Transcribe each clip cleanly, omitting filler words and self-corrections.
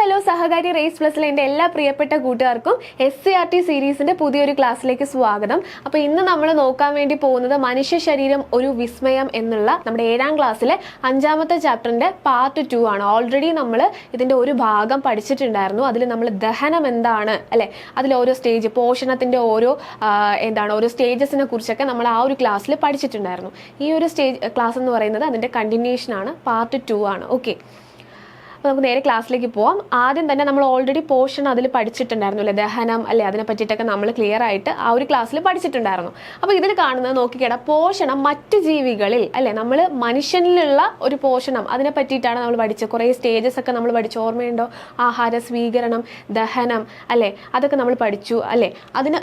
Hello സഹകാരി raise പ്ലസിലെ എൻ്റെ എല്ലാ പ്രിയപ്പെട്ട കൂട്ടുകാർക്കും SCRT സീരീസിൻ്റെ പുതിയൊരു ക്ലാസ്സിലേക്ക് സ്വാഗതം. അപ്പോൾ ഇന്ന് നമ്മൾ നോക്കാൻ വേണ്ടി പോകുന്നത് മനുഷ്യ ശരീരം ഒരു വിസ്മയം എന്നുള്ള നമ്മുടെ 7ാം ക്ലാസ്സിലെ 5ാമത്തെ ചാപ്റ്ററിൻ്റെ പാർട്ട് 2 ആണ്. ഓൾറെഡി നമ്മൾ ഇതിൻ്റെ ഒരു ഭാഗം പഠിച്ചിട്ടുണ്ടായിരുന്നു. അതിൽ നമ്മൾ ദഹനം എന്താണ് അല്ലേ, അതിൽ ഓരോ സ്റ്റേജ് പോഷണത്തിൻ്റെ ഓരോ സ്റ്റേജസിനെ കുറിച്ചൊക്കെ നമ്മൾ ആ ഒരു ക്ലാസ്സിൽ പഠിച്ചിട്ടുണ്ടായിരുന്നു. ഈ ഒരു ക്ലാസ് എന്ന് പറയുന്നത് അതിൻ്റെ കണ്ടിന്യൂഷൻ ആണ്, പാർട്ട് 2 ആണ്. ഓക്കെ, അപ്പോൾ നമുക്ക് നേരെ ക്ലാസ്സിലേക്ക് പോവാം. ആദ്യം തന്നെ നമ്മൾ ഓൾറെഡി പോർഷൻ അതിൽ പഠിച്ചിട്ടുണ്ടായിരുന്നു അല്ലേ, ദഹനം അല്ലേ, അതിനെ പറ്റിയിട്ടൊക്കെ നമ്മൾ ക്ലിയർ ആയിട്ട് ആ ഒരു ക്ലാസ്സിൽ പഠിച്ചിട്ടുണ്ടായിരുന്നു. അപ്പോൾ ഇതിൽ കാണുന്നത് നോക്കിക്കേടാ, പോഷണം മറ്റ് ജീവികളിൽ അല്ലേ, നമ്മൾ മനുഷ്യനിലുള്ള ഒരു പോഷണം അതിനെ പറ്റിയിട്ടാണ് നമ്മൾ പഠിച്ചത്. കുറേ സ്റ്റേജസ് ഒക്കെ നമ്മൾ പഠിച്ചു, ഓർമ്മയുണ്ടോ? ആഹാര സ്വീകരണം, ദഹനം അല്ലേ, അതൊക്കെ നമ്മൾ പഠിച്ചു അല്ലേ.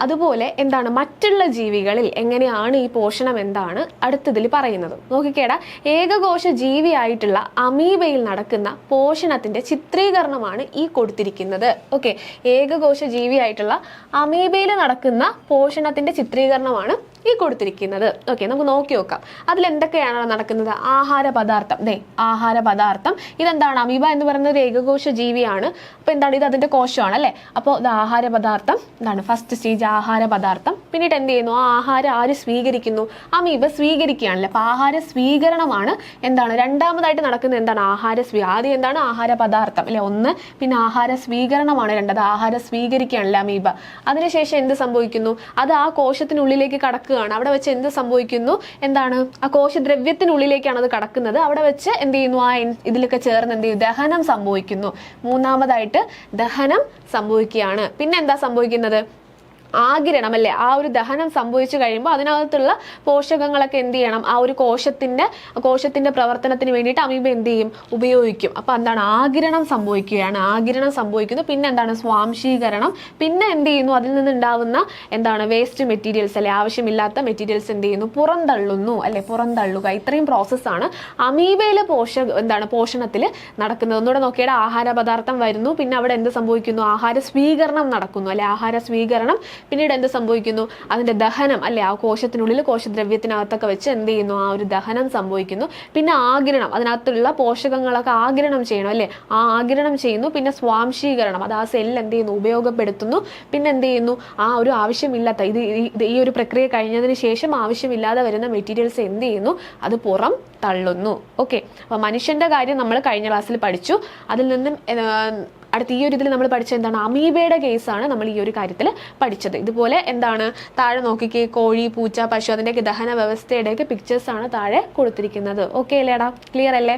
അതുപോലെ എന്താണ് മറ്റുള്ള ജീവികളിൽ എങ്ങനെയാണ് ഈ പോഷണം എന്താണ് അടുത്തതിൽ പറയുന്നത്. നോക്കിക്കേടാ, ഏകകോശ ജീവിയായിട്ടുള്ള അമീബയിൽ നടക്കുന്ന പോഷണത്തിന്റെ ചിത്രീകരണമാണ് ഈ കൊടുത്തിരിക്കുന്നത്. ഓക്കെ, ഏകകോശ ജീവിയായിട്ടുള്ള അമീബയിൽ നടക്കുന്ന പോഷണത്തിന്റെ ചിത്രീകരണമാണ് ഈ കൊടുത്തിരിക്കുന്നത്. ഓക്കെ, നമുക്ക് നോക്കി നോക്കാം അതിൽ എന്തൊക്കെയാണ് നടക്കുന്നത്. ആഹാര പദാർത്ഥം, ആഹാര പദാർത്ഥം ഇതെന്താണ്? അമീബ എന്ന് പറയുന്നത് ഒരു ഏകകോശ ജീവിയാണ്. അപ്പോൾ എന്താണ് ഇത്? അതിന്റെ കോശമാണ് അല്ലേ. അപ്പോൾ ഇത് ആഹാര പദാർത്ഥം എന്താണ്? ഫസ്റ്റ് സ്റ്റേജ് ആഹാര പദാർത്ഥം. പിന്നീട് എന്ത് ചെയ്യുന്നു? ആ ആഹാരം ആര് സ്വീകരിക്കുന്നു? അമീബ സ്വീകരിക്കുകയാണല്ലേ. അപ്പോൾ ആഹാര സ്വീകരണമാണ് എന്താണ് രണ്ടാമതായിട്ട് നടക്കുന്നത്. എന്താണ്? ആദ്യം എന്താണ്? ആഹാര പദാർത്ഥം അല്ലെ ഒന്ന്, പിന്നെ ആഹാര സ്വീകരണമാണ് രണ്ടത്. ആഹാര സ്വീകരിക്കുകയാണല്ലേ അമീബ. അതിനുശേഷം എന്ത് സംഭവിക്കുന്നു? അത് ആ കോശത്തിനുള്ളിലേക്ക് കടക്കുക. അവിടെ വെച്ച് എന്ത് സംഭവിക്കുന്നു? എന്താണ്? ആ കോശദ്രവ്യത്തിനുള്ളിലേക്കാണ് അത് കടക്കുന്നത്. അവിടെ വെച്ച് എന്ത് ചെയ്യുന്നു? ആ ഇതിലൊക്കെ ചേർന്ന് എന്ത് ചെയ്യും? ദഹനം സംഭവിക്കുന്നു. മൂന്നാമതായിട്ട് ദഹനം സംഭവിക്കുകയാണ്. പിന്നെ എന്താ സംഭവിക്കുന്നത്? ആഗിരണം അല്ലേ. ആ ഒരു ദഹനം സംഭവിച്ചു കഴിയുമ്പോൾ അതിനകത്തുള്ള പോഷകങ്ങളൊക്കെ എന്ത് ചെയ്യണം? ആ ഒരു കോശത്തിന്റെ പ്രവർത്തനത്തിന് വേണ്ടിയിട്ട് അമീബ എന്ത് ചെയ്യും? ഉപയോഗിക്കും. അപ്പൊ എന്താണ്? ആഗിരണം സംഭവിക്കുകയാണ്. ആഗിരണം സംഭവിക്കുന്നു. പിന്നെ എന്താണ്? സ്വാംശീകരണം. പിന്നെ എന്ത് ചെയ്യുന്നു? അതിൽ നിന്നുണ്ടാവുന്ന എന്താണ്? വേസ്റ്റ് മെറ്റീരിയൽസ് അല്ലെ, ആവശ്യമില്ലാത്ത മെറ്റീരിയൽസ് എന്ത് ചെയ്യുന്നു? പുറന്തള്ളുന്നു അല്ലെ, പുറന്തള്ളുക. ഇത്രയും പ്രോസസ്സാണ് അമീബയിലെ പോഷണത്തിൽ നടക്കുന്നത്. ഒന്നുകൂടെ നോക്കിയാൽ ആഹാര പദാർത്ഥം വരുന്നു, പിന്നെ അവിടെ എന്ത് സംഭവിക്കുന്നു? ആഹാര സ്വീകരണം നടക്കുന്നു അല്ലെ, ആഹാര സ്വീകരണം. പിന്നീട് എന്ത് സംഭവിക്കുന്നു? അതിന്റെ ദഹനം അല്ലെ, ആ കോശത്തിനുള്ളിൽ കോശദ്രവ്യത്തിനകത്തൊക്കെ വെച്ച് എന്ത് ചെയ്യുന്നു? ആ ഒരു ദഹനം സംഭവിക്കുന്നു. പിന്നെ ആഗിരണം, അതിനകത്തുള്ള പോഷകങ്ങളൊക്കെ ആഗിരണം ചെയ്യണം അല്ലെ, ആ ആഗിരണം ചെയ്യുന്നു. പിന്നെ സ്വാംശീകരണം, അത് ആ സെല്ല് എന്ത് ചെയ്യുന്നു? ഉപയോഗപ്പെടുത്തുന്നു. പിന്നെ എന്ത് ചെയ്യുന്നു? ആ ഒരു ആവശ്യമില്ലാത്ത ഈ ഒരു പ്രക്രിയ കഴിഞ്ഞതിന് ശേഷം ആവശ്യമില്ലാതെ വരുന്ന മെറ്റീരിയൽസ് എന്ത് ചെയ്യുന്നു? അത് പുറം തള്ളുന്നു. ഓക്കെ, അപ്പൊ മനുഷ്യന്റെ കാര്യം നമ്മൾ കഴിഞ്ഞ ക്ലാസ്സിൽ പഠിച്ചു. അതിൽ നിന്നും അടുത്ത ഈ ഒരു ഇതിൽ നമ്മൾ പഠിച്ചത് എന്താണ്? അമീബയുടെ കേസാണ് നമ്മൾ ഈ ഒരു കാര്യത്തിൽ പഠിച്ചത്. ഇതുപോലെ എന്താണ് താഴെ നോക്കിക്കേ, കോഴി, പൂച്ച, പശു, അതിൻ്റെയൊക്കെ ദഹന വ്യവസ്ഥയുടെയൊക്കെ പിക്ചേഴ്സ് ആണ് താഴെ കൊടുത്തിരിക്കുന്നത്. ഓക്കെ അല്ലേടാ, ക്ലിയർ അല്ലേ?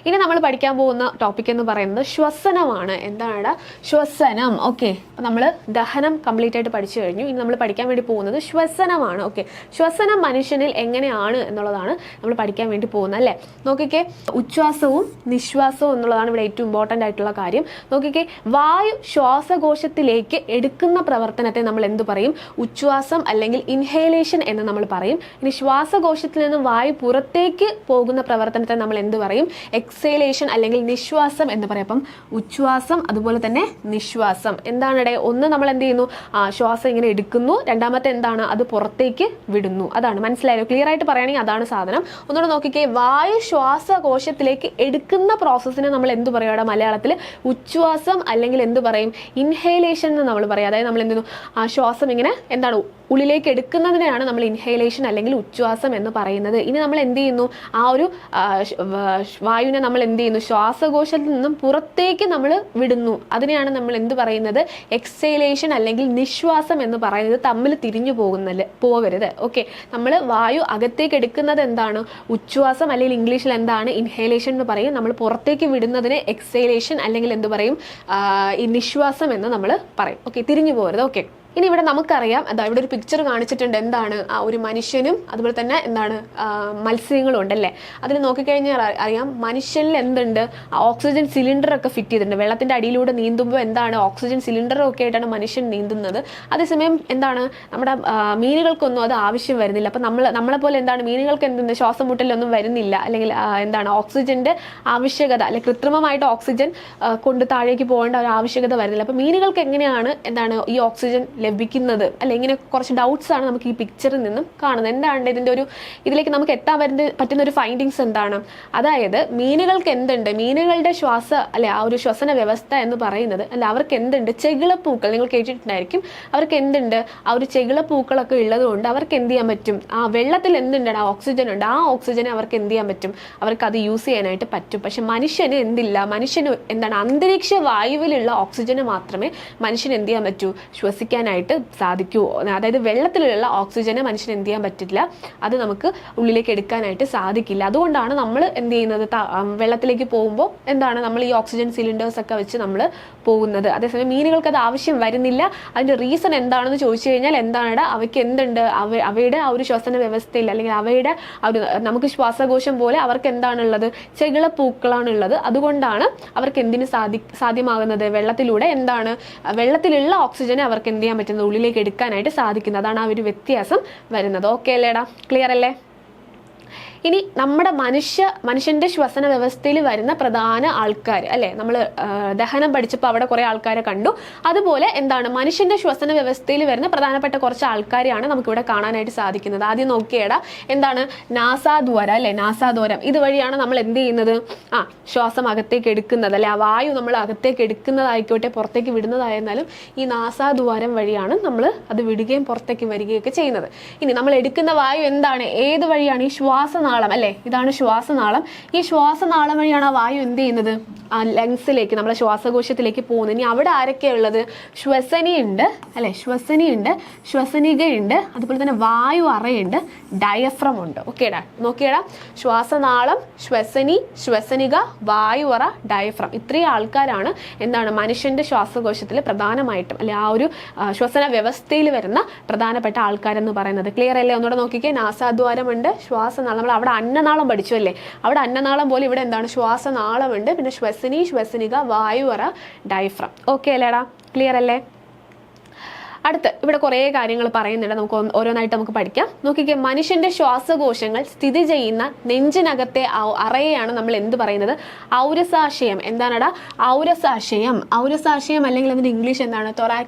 ഇനി നമ്മൾ പഠിക്കാൻ പോകുന്ന ടോപ്പിക് എന്ന് പറയുന്നത് ശ്വസനമാണ്. എന്താണ് ശ്വസനം? ഓക്കെ, അപ്പം നമ്മൾ ദഹനം കംപ്ലീറ്റ് ആയിട്ട് പഠിച്ചു കഴിഞ്ഞു. ഇനി നമ്മൾ പഠിക്കാൻ വേണ്ടി പോകുന്നത് ശ്വസനമാണ്. ഓക്കെ, ശ്വസനം മനുഷ്യനിൽ എങ്ങനെയാണ് എന്നുള്ളതാണ് നമ്മൾ പഠിക്കാൻ വേണ്ടി പോകുന്നത് അല്ലേ. നോക്കിക്കേ, ഉച്ഛ്വാസവും നിശ്വാസവും എന്നുള്ളതാണ് ഇവിടെ ഏറ്റവും ഇമ്പോർട്ടൻ്റ് ആയിട്ടുള്ള കാര്യം. നോക്കിക്കേ, വായു ശ്വാസകോശത്തിലേക്ക് എടുക്കുന്ന പ്രവർത്തനത്തെ നമ്മൾ എന്ത് പറയും? ഉച്ഛ്വാസം അല്ലെങ്കിൽ ഇൻഹേലേഷൻ എന്ന് നമ്മൾ പറയും. ഇനി ശ്വാസകോശത്തിൽ നിന്നും വായു പുറത്തേക്ക് പോകുന്ന പ്രവർത്തനത്തെ നമ്മൾ എന്ത് പറയും? എക്സേലേഷൻ അല്ലെങ്കിൽ നിശ്വാസം എന്ന് പറയും. അപ്പം ഉച്ഛ്വാസം അതുപോലെ തന്നെ നിശ്വാസം. എന്താണ് ഇവിടെ? ഒന്ന് നമ്മൾ എന്ത് ചെയ്യുന്നു? ശ്വാസം ഇങ്ങനെ എടുക്കുന്നു. രണ്ടാമത്തെ എന്താണ്? അത് പുറത്തേക്ക് വിടുന്നു. അതാണ്. മനസ്സിലായോ? ക്ലിയർ ആയിട്ട് പറയുകയാണെങ്കിൽ അതാണ് സാധനം. ഒന്നുകൂടെ നോക്കിക്കേ, വായു ശ്വാസകോശത്തിലേക്ക് എടുക്കുന്ന പ്രോസസ്സിനെ നമ്മൾ എന്ത് പറയും അവിടെ മലയാളത്തിൽ? ഉച്ഛ്വാസം അല്ലെങ്കിൽ എന്ത് പറയും? ഇൻഹേലേഷൻ എന്ന് നമ്മൾ പറയും. അതായത് നമ്മൾ എന്ത് ചെയ്യുന്നു? ആ ശ്വാസം ഇങ്ങനെ എന്താണ് ഉള്ളിലേക്ക് എടുക്കുന്നതിനെയാണ് നമ്മൾ ഇൻഹേലേഷൻ അല്ലെങ്കിൽ ഉച്ഛ്വാസം എന്ന് പറയുന്നത്. ഇനി നമ്മൾ എന്ത് ചെയ്യുന്നു? ആ ഒരു വായുവിനെ നമ്മൾ എന്ത് ചെയ്യുന്നു? ശ്വാസകോശത്തിൽ നിന്നും പുറത്തേക്ക് നമ്മൾ വിടുന്നു. അതിനെയാണ് നമ്മൾ എന്ത് പറയുന്നത്? എക്സേലേഷൻ അല്ലെങ്കിൽ നിശ്വാസം എന്ന് പറയുന്നത്. തമ്മിൽ തിരിഞ്ഞു പോകരുത്. ഓക്കെ, നമ്മൾ വായു അകത്തേക്ക് എടുക്കുന്നത് എന്താണ്? ഉച്ഛ്വാസം, അല്ലെങ്കിൽ ഇംഗ്ലീഷിൽ എന്താണ്? ഇൻഹേലേഷൻ എന്ന് പറയും. നമ്മൾ പുറത്തേക്ക് വിടുന്നതിന് എക്സേലേഷൻ അല്ലെങ്കിൽ എന്ത് പറയും? ഈ നിശ്വാസം എന്ന് നമ്മൾ പറയും. ഓക്കെ, തിരിഞ്ഞു പോകരുത്. ഓക്കെ, ഇനി ഇവിടെ നമുക്കറിയാം, ഇവിടെ ഒരു പിക്ചർ കാണിച്ചിട്ടുണ്ട്. എന്താണ്? ആ ഒരു മനുഷ്യനും അതുപോലെ തന്നെ എന്താണ് മത്സ്യങ്ങളും ഉണ്ടല്ലേ. അതിൽ നോക്കിക്കഴിഞ്ഞാൽ അറിയാം മനുഷ്യനിൽ എന്തുണ്ട്? ഓക്സിജൻ സിലിണ്ടർ ഒക്കെ ഫിറ്റ് ചെയ്തിട്ടുണ്ട്. വെള്ളത്തിന്റെ അടിയിലൂടെ നീന്തുമ്പോൾ എന്താണ്? ഓക്സിജൻ സിലിണ്ടറും ഒക്കെ ആയിട്ടാണ് മനുഷ്യൻ നീന്തുന്നത്. അതേസമയം എന്താണ്? നമ്മുടെ മീനുകൾക്കൊന്നും അത് ആവശ്യം വരുന്നില്ല. അപ്പം നമ്മളെ പോലെ എന്താണ് മീനുകൾക്ക് എന്തുണ്ട്? ശ്വാസം മുട്ടലൊന്നും വരുന്നില്ല. അല്ലെങ്കിൽ എന്താണ് ഓക്സിജന്റെ ആവശ്യകത, അല്ലെങ്കിൽ കൃത്രിമമായിട്ട് ഓക്സിജൻ കൊണ്ട് താഴേക്ക് പോകേണ്ട ഒരു ആവശ്യകത വരുന്നില്ല. അപ്പം മീനുകൾക്ക് എങ്ങനെയാണ് എന്താണ് ഈ ഓക്സിജൻ ലഭിക്കുന്നത് അല്ലെ? ഇങ്ങനെ കുറച്ച് ഡൗട്ട്സ് ആണ് നമുക്ക് ഈ പിക്ചറിൽ നിന്നും കാണുന്നത്. എന്താണ് ഇതിൻ്റെ ഒരു ഇതിലേക്ക് നമുക്ക് എത്താൻ പറ്റുന്ന ഒരു ഫൈൻഡിങ്സ് എന്താണ്? അതായത് മീനുകൾക്ക് എന്തുണ്ട്, മീനുകളുടെ ആ ഒരു ശ്വസന വ്യവസ്ഥ എന്ന് പറയുന്നത് അല്ല, അവർക്ക് എന്തുണ്ട്, ചെകിളപ്പൂക്കൾ നിങ്ങൾ കേട്ടിട്ടുണ്ടായിരിക്കും. അവർക്ക് എന്തുണ്ട്, ആ ഒരു ചെകിളപ്പൂക്കളൊക്കെ ഉള്ളത് കൊണ്ട് അവർക്ക് എന്ത് ചെയ്യാൻ പറ്റും, ആ വെള്ളത്തിൽ എന്തുണ്ട്, ആ ഓക്സിജൻ ഉണ്ട്, ആ ഓക്സിജനെ അവർക്ക് എന്ത് ചെയ്യാൻ പറ്റും, അവർക്ക് അത് യൂസ് ചെയ്യാനായിട്ട് പറ്റും. പക്ഷെ മനുഷ്യന് എന്തില്ല, മനുഷ്യന് എന്താണ്, അന്തരീക്ഷ വായുവിലുള്ള ഓക്സിജന് മാത്രമേ മനുഷ്യന് എന്ത് ചെയ്യാൻ പറ്റൂ, ശ്വസിക്കാനായിട്ട് സാധിക്കൂ. അതായത് വെള്ളത്തിലുള്ള ഓക്സിജനെ മനുഷ്യന് എന്ത് ചെയ്യാൻ പറ്റില്ല, അത് നമുക്ക് ഉള്ളിലേക്ക് എടുക്കാനായിട്ട് സാധിക്കില്ല. അതുകൊണ്ടാണ് നമ്മൾ എന്ത് ചെയ്യുന്നത്, വെള്ളത്തിലേക്ക് പോകുമ്പോൾ എന്താണ് നമ്മൾ ഈ ഓക്സിജൻ സിലിണ്ടേഴ്സ് ഒക്കെ വെച്ച് നമ്മൾ പോകുന്നത്. അതേസമയം മീനുകൾക്ക് അത് ആവശ്യം വരുന്നില്ല. അതിൻ്റെ റീസൺ എന്താണെന്ന് ചോദിച്ചു കഴിഞ്ഞാൽ എന്താണ്, അവയ്ക്ക് എന്തുണ്ട്, അവയുടെ ആ ഒരു ശ്വസന വ്യവസ്ഥയിൽ അല്ലെങ്കിൽ അവയുടെ നമുക്ക് ശ്വാസകോശം പോലെ അവർക്ക് എന്താണുള്ളത്, ചെകിളപ്പൂക്കളാണുള്ളത്. അതുകൊണ്ടാണ് അവർക്ക് എന്തിന് സാധ്യമാകുന്നത്, വെള്ളത്തിലൂടെ എന്താണ്, വെള്ളത്തിലുള്ള ഓക്സിജനെ അവർക്ക് എന്ത് ചെയ്യാൻ പറ്റുന്നത്, ഉള്ളിലേക്ക് എടുക്കാനായിട്ട് സാധിക്കുന്നത്. അതാണ് ആ ഒരു വ്യത്യാസം വരുന്നത്. ഓക്കെ അല്ലേടാ, ക്ലിയർ അല്ലേ? ഇനി നമ്മുടെ മനുഷ്യന്റെ ശ്വസന വ്യവസ്ഥയിൽ വരുന്ന പ്രധാന ആൾക്കാർ അല്ലെ, നമ്മൾ ദഹനം പഠിച്ചപ്പോൾ അവിടെ കുറെ ആൾക്കാരെ കണ്ടു. അതുപോലെ എന്താണ് മനുഷ്യന്റെ ശ്വസന വ്യവസ്ഥയിൽ വരുന്ന പ്രധാനപ്പെട്ട കുറച്ച് ആൾക്കാരെയാണ് നമുക്കിവിടെ കാണാനായിട്ട് സാധിക്കുന്നത്. ആദ്യം നോക്കിയേടാ, എന്താണ് നാസാദ്വാരം അല്ലെ, നാസാദ്വാരം ഇതുവഴിയാണ് നമ്മൾ എന്ത് ചെയ്യുന്നത്, ശ്വാസം അകത്തേക്ക് എടുക്കുന്നത് അല്ലെ, ആ വായു നമ്മൾ അകത്തേക്ക് എടുക്കുന്നതായിക്കോട്ടെ പുറത്തേക്ക് വിടുന്നതായിരുന്നാലും ഈ നാസാദ്വാരം വഴിയാണ് നമ്മൾ അത് വിടുകയും പുറത്തേക്ക് വരികയൊക്കെ ചെയ്യുന്നത്. ഇനി നമ്മൾ എടുക്കുന്ന വായു എന്താണ്, ഏത് വഴിയാണ്, ഈ ശ്വാസനാളം അല്ലെ, ഇതാണ് ശ്വാസനാളം. ഈ ശ്വാസനാളം വഴിയാണ് ആ വായു എന്ത് ചെയ്യുന്നത്, ആ ലങ്സിലേക്ക് നമ്മുടെ ശ്വാസകോശത്തിലേക്ക് പോകുന്നത്. ഇനി അവിടെ ആരൊക്കെയാണ് ഉള്ളത്, ശ്വസനിയുണ്ട് അല്ലെ, ശ്വസനിയുണ്ട്, ശ്വസനികയുണ്ട്, അതുപോലെ തന്നെ വായു അറയുണ്ട്, ഡയഫ്രം ഉണ്ട്. ഓക്കേടാ, നോക്കിയടാ, ശ്വാസനാളം, ശ്വസനി, ശ്വസനിക, വായു അറ, ഡയഫ്രം, ഇത്രയും ആൾക്കാരാണ് എന്താണ് മനുഷ്യന്റെ ശ്വാസകോശത്തിൽ പ്രധാനമായിട്ടും അല്ലെ ആ ഒരു ശ്വസന വ്യവസ്ഥയിൽ വരുന്ന പ്രധാനപ്പെട്ട ആൾക്കാരെന്ന് പറയുന്നത്. ക്ലിയർ അല്ലേ? ഒന്നുകൂടെ നോക്കിക്കേ, നാസാദ്വാരമുണ്ട്, ശ്വാസനാളം, നമ്മൾ അവിടെ അന്നനാളം പഠിച്ചു അല്ലേ, അവിടെ അന്നനാളം പോലെ ഇവിടെ എന്താണ് ശ്വാസനാളമുണ്ട്, പിന്നെ ശ്വസനി, ശ്വസനിക, വായു അറ, ഡയഫ്രം. ഓക്കെ അല്ലേടാ, ക്ലിയർ അല്ലേ? അടുത്ത് ഇവിടെ കുറേ കാര്യങ്ങൾ പറയുന്നുണ്ട്, നമുക്ക് ഓരോന്നായിട്ട് നമുക്ക് പഠിക്കാം. നോക്കിക്കേ, മനുഷ്യന്റെ ശ്വാസകോശങ്ങൾ സ്ഥിതി ചെയ്യുന്ന നെഞ്ചിനകത്തെ അറയെയാണ് നമ്മൾ എന്ത് പറയുന്നത്, ഔരസാശയം. എന്താണടാ ഔരസാശയം? ഔരസാശയം അല്ലെങ്കിൽ അതിന്റെ ഇംഗ്ലീഷ് എന്താണ്,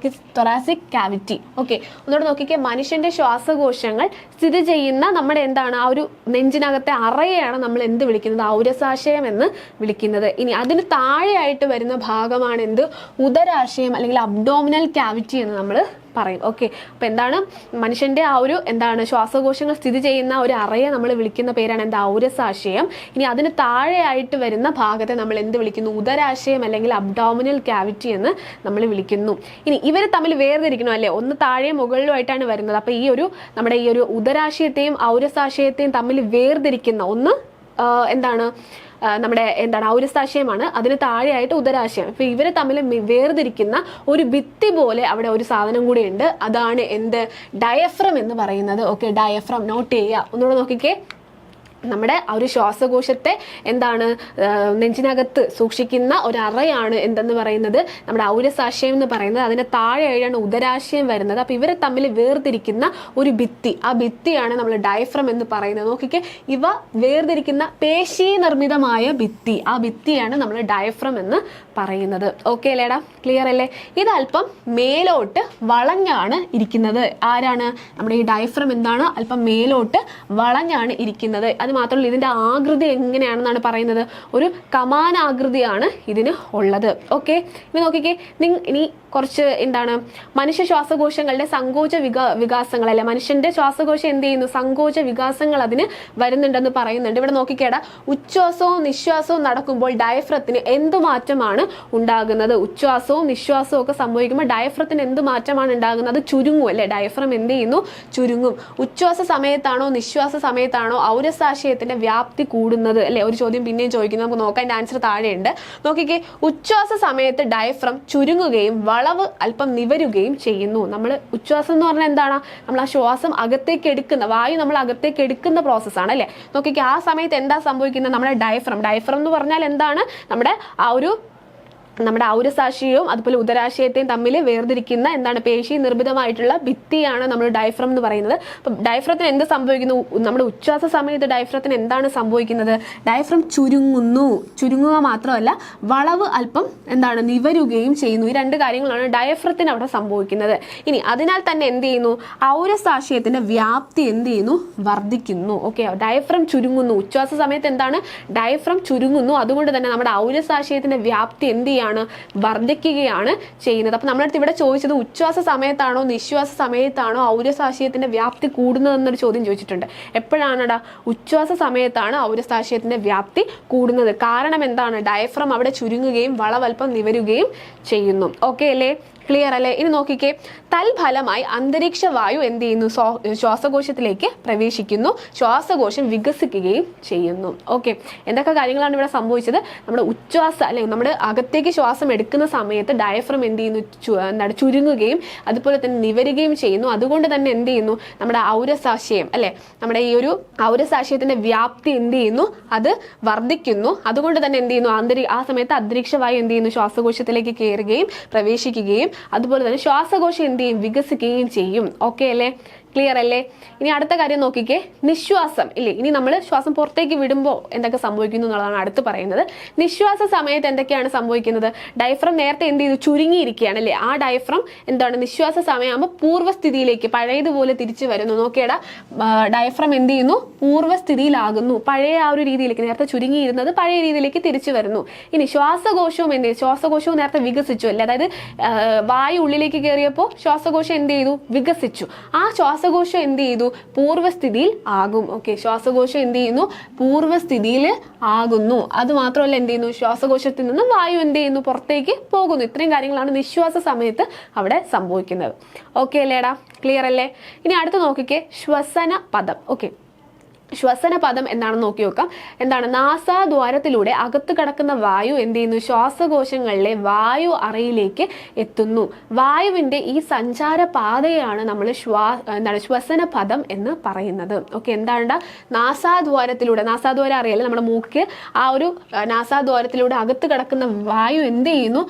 തൊറാസിക് കാവിറ്റി. ഓക്കെ, ഒന്നുകൂടെ നോക്കിക്കേ, മനുഷ്യന്റെ ശ്വാസകോശങ്ങൾ സ്ഥിതി ചെയ്യുന്ന നമ്മുടെ എന്താണ് ആ ഒരു നെഞ്ചിനകത്തെ അറയെയാണ് നമ്മൾ എന്ത് വിളിക്കുന്നത്, ഔരസാശയം എന്ന് വിളിക്കുന്നത്. ഇനി അതിന് താഴെയായിട്ട് വരുന്ന ഭാഗമാണ് എന്ത്, ഉദരാശയം അല്ലെങ്കിൽ അബ്ഡോമിനൽ കാവിറ്റി എന്ന് നമ്മൾ പറയും. ഓക്കെ, അപ്പൊ എന്താണ് മനുഷ്യന്റെ ആ ഒരു എന്താണ് ശ്വാസകോശങ്ങൾ സ്ഥിതി ചെയ്യുന്ന ഒരു അറയെ നമ്മൾ വിളിക്കുന്ന പേരാണ് എന്താ, ഔരസാശയം. ഇനി അതിന് താഴെയായിട്ട് വരുന്ന ഭാഗത്തെ നമ്മൾ എന്ത് വിളിക്കുന്നു, ഉദരാശയം അല്ലെങ്കിൽ അബ്ഡോമിനൽ കാവിറ്റി എന്ന് നമ്മൾ വിളിക്കുന്നു. ഇനി ഇവർ തമ്മിൽ വേർതിരിക്കണം അല്ലേ, ഒന്ന് താഴെയും മുകളിലുമായിട്ടാണ് വരുന്നത്. അപ്പൊ ഈ ഒരു നമ്മുടെ ഈ ഒരു ഉദരാശയത്തെയും ഔരസാശയത്തെയും തമ്മിൽ വേർതിരിക്കുന്ന ഒന്ന് എന്താണ് നമ്മുടെ എന്താണ് ഔരസാശയമാണ്, അതിന് താഴെയായിട്ട് ഉദരാശയം. അപ്പൊ ഇവരെ തമ്മിൽ വേർതിരിക്കുന്ന ഒരു ഭിത്തി പോലെ അവിടെ ഒരു സാധനം കൂടി ഉണ്ട്, അതാണ് എന്ത്, ഡയഫ്രം എന്ന് പറയുന്നത്. ഓക്കെ, ഡയഫ്രം നോട്ട് ചെയ്യുക. ഒന്നുകൂടെ നോക്കിക്കേ, നമ്മുടെ ആ ഒരു ശ്വാസകോശത്തെ എന്താണ് നെഞ്ചിനകത്ത് സൂക്ഷിക്കുന്ന ഒരു അറയാണ് എന്തെന്ന് പറയുന്നത് നമ്മുടെ ഔരസാശയം എന്ന് പറയുന്നത്. അതിന് താഴെയാണ് ഉദരാശയം വരുന്നത്. അപ്പൊ ഇവരെ തമ്മിൽ വേർതിരിക്കുന്ന ഒരു ഭിത്തി, ആ ഭിത്തിയാണ് നമ്മൾ ഡയഫ്രം എന്ന് പറയുന്നത്. നോക്കിക്കേ, ഇവ വേർതിരിക്കുന്ന പേശി നിർമ്മിതമായ ഭിത്തി, ആ ഭിത്തിയാണ് നമ്മൾ ഡയഫ്രം എന്ന് പറയുന്നത്. ഓക്കെ അല്ലേടാ, ക്ലിയർ അല്ലേ? ഇതല്പം മേലോട്ട് വളഞ്ഞാണ് ഇരിക്കുന്നത്. ആരാണ് നമ്മുടെ ഈ ഡയഫ്രം, എന്താണ് അല്പം മേലോട്ട് വളഞ്ഞാണ് ഇരിക്കുന്നത്. അത് മാത്രമല്ല ഇതിന്റെ ആകൃതി എങ്ങനെയാണെന്നാണ് പറയുന്നത്, ഒരു കമാനാകൃതിയാണ് ഇതിന് ഉള്ളത്. ഓക്കെ, ഇനി നോക്കിക്കേ, ഇനി കുറച്ച് എന്താണ് മനുഷ്യ ശ്വാസകോശങ്ങളുടെ സങ്കോച വികാസങ്ങൾ അല്ലെ, മനുഷ്യന്റെ ശ്വാസകോശം എന്ത് ചെയ്യുന്നു, സങ്കോച വികാസങ്ങൾ അതിന് വരുന്നുണ്ടെന്ന് പറയുന്നുണ്ട്. ഇവിടെ നോക്കിക്കേടാ, ഉച്ഛ്വാസവും നിശ്വാസവും നടക്കുമ്പോൾ ഡയഫ്രത്തിന് എന്ത് മാറ്റമാണ് ഉണ്ടാകുന്നത്, ഉച്ഛ്വാസവും നിശ്വാസവും ഒക്കെ സംഭവിക്കുമ്പോൾ ഡയഫ്രത്തിന് എന്ത് മാറ്റമാണ് ഉണ്ടാകുന്നത്, ചുരുങ്ങും അല്ലെ, ഡയഫ്രം എന്ത് ചെയ്യുന്നു, ചുരുങ്ങും. ഉച്ഛ്വാസ സമയത്താണോ നിശ്വാസ സമയത്താണോ ഔരസാശയത്തിന്റെ വ്യാപ്തി കൂടുന്നത് അല്ലെ, ഒരു ചോദ്യം പിന്നെയും ചോദിക്കുന്നു, നമുക്ക് നോക്കാം, അതിന്റെ ആൻസർ താഴെയുണ്ട്. നോക്കിക്കേ, ഉച്ഛ്വാസ സമയത്ത് ഡയഫ്രം ചുരുങ്ങുകയും വളവ് അല്പം നിവരുകയും ചെയ്യുന്നു. നമ്മൾ ഉച്ഛ്വാസം എന്ന് പറഞ്ഞാൽ എന്താണ്, നമ്മൾ ആ ശ്വാസം അകത്തേക്ക് എടുക്കുന്ന വായു നമ്മൾ അകത്തേക്ക് എടുക്കുന്ന പ്രോസസ്സാണ് അല്ലെ. നോക്കിക്കേ, ആ സമയത്ത് എന്താ സംഭവിക്കുന്നത്, നമ്മുടെ ഡയഫ്രം എന്ന് പറഞ്ഞാൽ എന്താണ്, നമ്മുടെ ആ ഒരു നമ്മുടെ ഔരസാശിയും അതുപോലെ ഉദരാശയത്തെയും തമ്മിൽ വേർതിരിക്കുന്ന എന്താണ് പേശി നിർമ്മിതമായിട്ടുള്ള ഭിത്തിയാണ് നമ്മൾ ഡയഫ്രം എന്ന് പറയുന്നത്. അപ്പം ഡയഫ്രത്തിന് എന്ത് സംഭവിക്കുന്നു? നമ്മുടെ ഉച്ഛ്വാസ സമയത്ത് ഡയഫ്രത്തിന് എന്താണ് സംഭവിക്കുന്നത്? ഡയഫ്രം ചുരുങ്ങുക മാത്രമല്ല വളവ് അല്പം എന്താണ് നിവരുകയും ചെയ്യുന്നു. ഈ രണ്ട് കാര്യങ്ങളാണ് ഡയഫ്രത്തിന് അവിടെ സംഭവിക്കുന്നത്. ഇനി അതിനാൽ തന്നെ എന്ത് ചെയ്യുന്നു? ഔരസാശയത്തിന്റെ വ്യാപ്തി എന്ത് ചെയ്യുന്നു? വർദ്ധിക്കുന്നു. ഓക്കെ, ഡയഫ്രം ചുരുങ്ങുന്നു. ഉച്ഛ്വാസ സമയത്ത് എന്താണ്? ഡയഫ്രം ചുരുങ്ങുന്നു. അതുകൊണ്ട് തന്നെ നമ്മുടെ ഔരസാശയത്തിന്റെ വ്യാപ്തി എന്ത് വർദ്ധിക്കുകയാണ് ചെയ്യുന്നത്. അപ്പൊ നമ്മുടെ അടുത്ത് ഇവിടെ ചോദിച്ചത് ഉച്ഛ്വാസ സമയത്താണോ നിശ്വാസ സമയത്താണോ ഔരസാശയത്തിന്റെ വ്യാപ്തി കൂടുന്നതെന്നൊരു ചോദ്യം ചോദിച്ചിട്ടുണ്ട്. എപ്പോഴാണ്? ഉച്ഛ്വാസ സമയത്താണ് ഔരസാശയത്തിന്റെ വ്യാപ്തി കൂടുന്നത്. കാരണം എന്താണ്? ഡയഫ്രം അവിടെ ചുരുങ്ങുകയും വളവൽപ്പം നിവരുകയും ചെയ്യുന്നു. ഓക്കെ അല്ലേ? ക്ലിയർ അല്ലേ? ഇനി നോക്കിക്കേ, തൽഫലമായി അന്തരീക്ഷ വായു എന്ത് ചെയ്യുന്നു? ശ്വാസകോശത്തിലേക്ക് പ്രവേശിക്കുന്നു. ശ്വാസകോശം വികസിക്കുകയും ചെയ്യുന്നു. ഓക്കെ, എന്തൊക്കെ കാര്യങ്ങളാണ് ഇവിടെ സംഭവിച്ചത്? നമ്മുടെ ഉച്ഛ്വാസ അല്ലെ നമ്മുടെ അകത്തേക്ക് ശ്വാസം എടുക്കുന്ന സമയത്ത് ഡയഫ്രം എന്ത് ചെയ്യുന്നു? എന്താണ് ചുരുങ്ങുകയും അതുപോലെ തന്നെ നിവരുകയും ചെയ്യുന്നു. അതുകൊണ്ട് തന്നെ എന്ത് ചെയ്യുന്നു? നമ്മുടെ ഔരസാശയം അല്ലെ നമ്മുടെ ഈ ഒരു ഔരസാശയത്തിന്റെ വ്യാപ്തി എന്ത് ചെയ്യുന്നു? അത് വർദ്ധിക്കുന്നു. അതുകൊണ്ട് തന്നെ എന്ത് ചെയ്യുന്നു? ആ സമയത്ത് അന്തരീക്ഷ വായു എന്ത് ചെയ്യുന്നു? ശ്വാസകോശത്തിലേക്ക് കയറുകയും പ്രവേശിക്കുകയും അതുപോലെ തന്നെ ശ്വാസകോശം എന്ത് ചെയ്യും? വികസിക്കുകയും ചെയ്യും. ഓക്കെ അല്ലേ? ക്ലിയർ അല്ലേ? ഇനി അടുത്ത കാര്യം നോക്കിക്കേ, നിശ്വാസം ഇല്ലേ? ഇനി നമ്മൾ ശ്വാസം പുറത്തേക്ക് വിടുമ്പോൾ എന്തൊക്കെ സംഭവിക്കുന്നു എന്നുള്ളതാണ് അടുത്ത് പറയുന്നത്. നിശ്വാസ സമയത്ത് എന്തൊക്കെയാണ് സംഭവിക്കുന്നത്? ഡയഫ്രം നേരത്തെ എന്ത് ചെയ്തു? ചുരുങ്ങിയിരിക്കുകയാണ് അല്ലേ? ആ ഡയഫ്രം എന്താണ്? നിശ്വാസ സമയമാകുമ്പോൾ പൂർവ്വസ്ഥിതിയിലേക്ക് പഴയതുപോലെ തിരിച്ചു വരുന്നു. നോക്കിയടാ, ഡയഫ്രം എന്ത് ചെയ്യുന്നു? പൂർവ്വസ്ഥിതിയിലാകുന്നു. പഴയ ആ ഒരു രീതിയിലേക്ക്, നേരത്തെ ചുരുങ്ങിയിരുന്നത് പഴയ രീതിയിലേക്ക് തിരിച്ചു വരുന്നു. ഇനി ശ്വാസകോശവും എന്ത് ചെയ്തു? ശ്വാസകോശവും നേരത്തെ വികസിച്ചു അല്ലേ? അതായത് വായു ഉള്ളിലേക്ക് കയറിയപ്പോൾ ശ്വാസകോശം എന്ത് ചെയ്തു? വികസിച്ചു. ആ ശ്വാസകോശം എന്ത് ചെയ്തു? പൂർവ്വസ്ഥിതിയിൽ ആകും. ഓക്കെ, ശ്വാസകോശം എന്ത് ചെയ്യുന്നു? പൂർവ്വസ്ഥിതിയിൽ ആകുന്നു. അത് മാത്രമല്ല എന്ത് ചെയ്യുന്നു? ശ്വാസകോശത്തിൽ നിന്ന് വായു എന്ത് ചെയ്യുന്നു? പുറത്തേക്ക് പോകുന്നു. ഇത്രയും കാര്യങ്ങളാണ് നിശ്വാസ സമയത്ത് അവിടെ സംഭവിക്കുന്നത്. ഓക്കെ അല്ലേടാ? ക്ലിയർ അല്ലേ? ഇനി അടുത്ത് നോക്കിക്കേ, ശ്വസന പദം. ഓക്കെ, ശ്വസന പദം എന്താണെന്ന് നോക്കി നോക്കാം. എന്താണ്? നാസാദ്വാരത്തിലൂടെ അകത്ത് കടക്കുന്ന വായു എന്ത് ചെയ്യുന്നു? ശ്വാസകോശങ്ങളിലെ വായു അറയിലേക്ക് എത്തുന്നു. വായുവിന്റെ ഈ സഞ്ചാര പാതയാണ് നമ്മൾ ശ്വസന പദം എന്ന് പറയുന്നത്. ഓക്കെ, എന്താണ്? നാസാദ്വാരത്തിലൂടെ, നാസാദ്വാരം അറിയാലോ നമ്മുടെ മൂക്ക്, ആ ഒരു നാസാദ്വാരത്തിലൂടെ അകത്ത് കടക്കുന്ന വായു എന്ത് ചെയ്യുന്നു?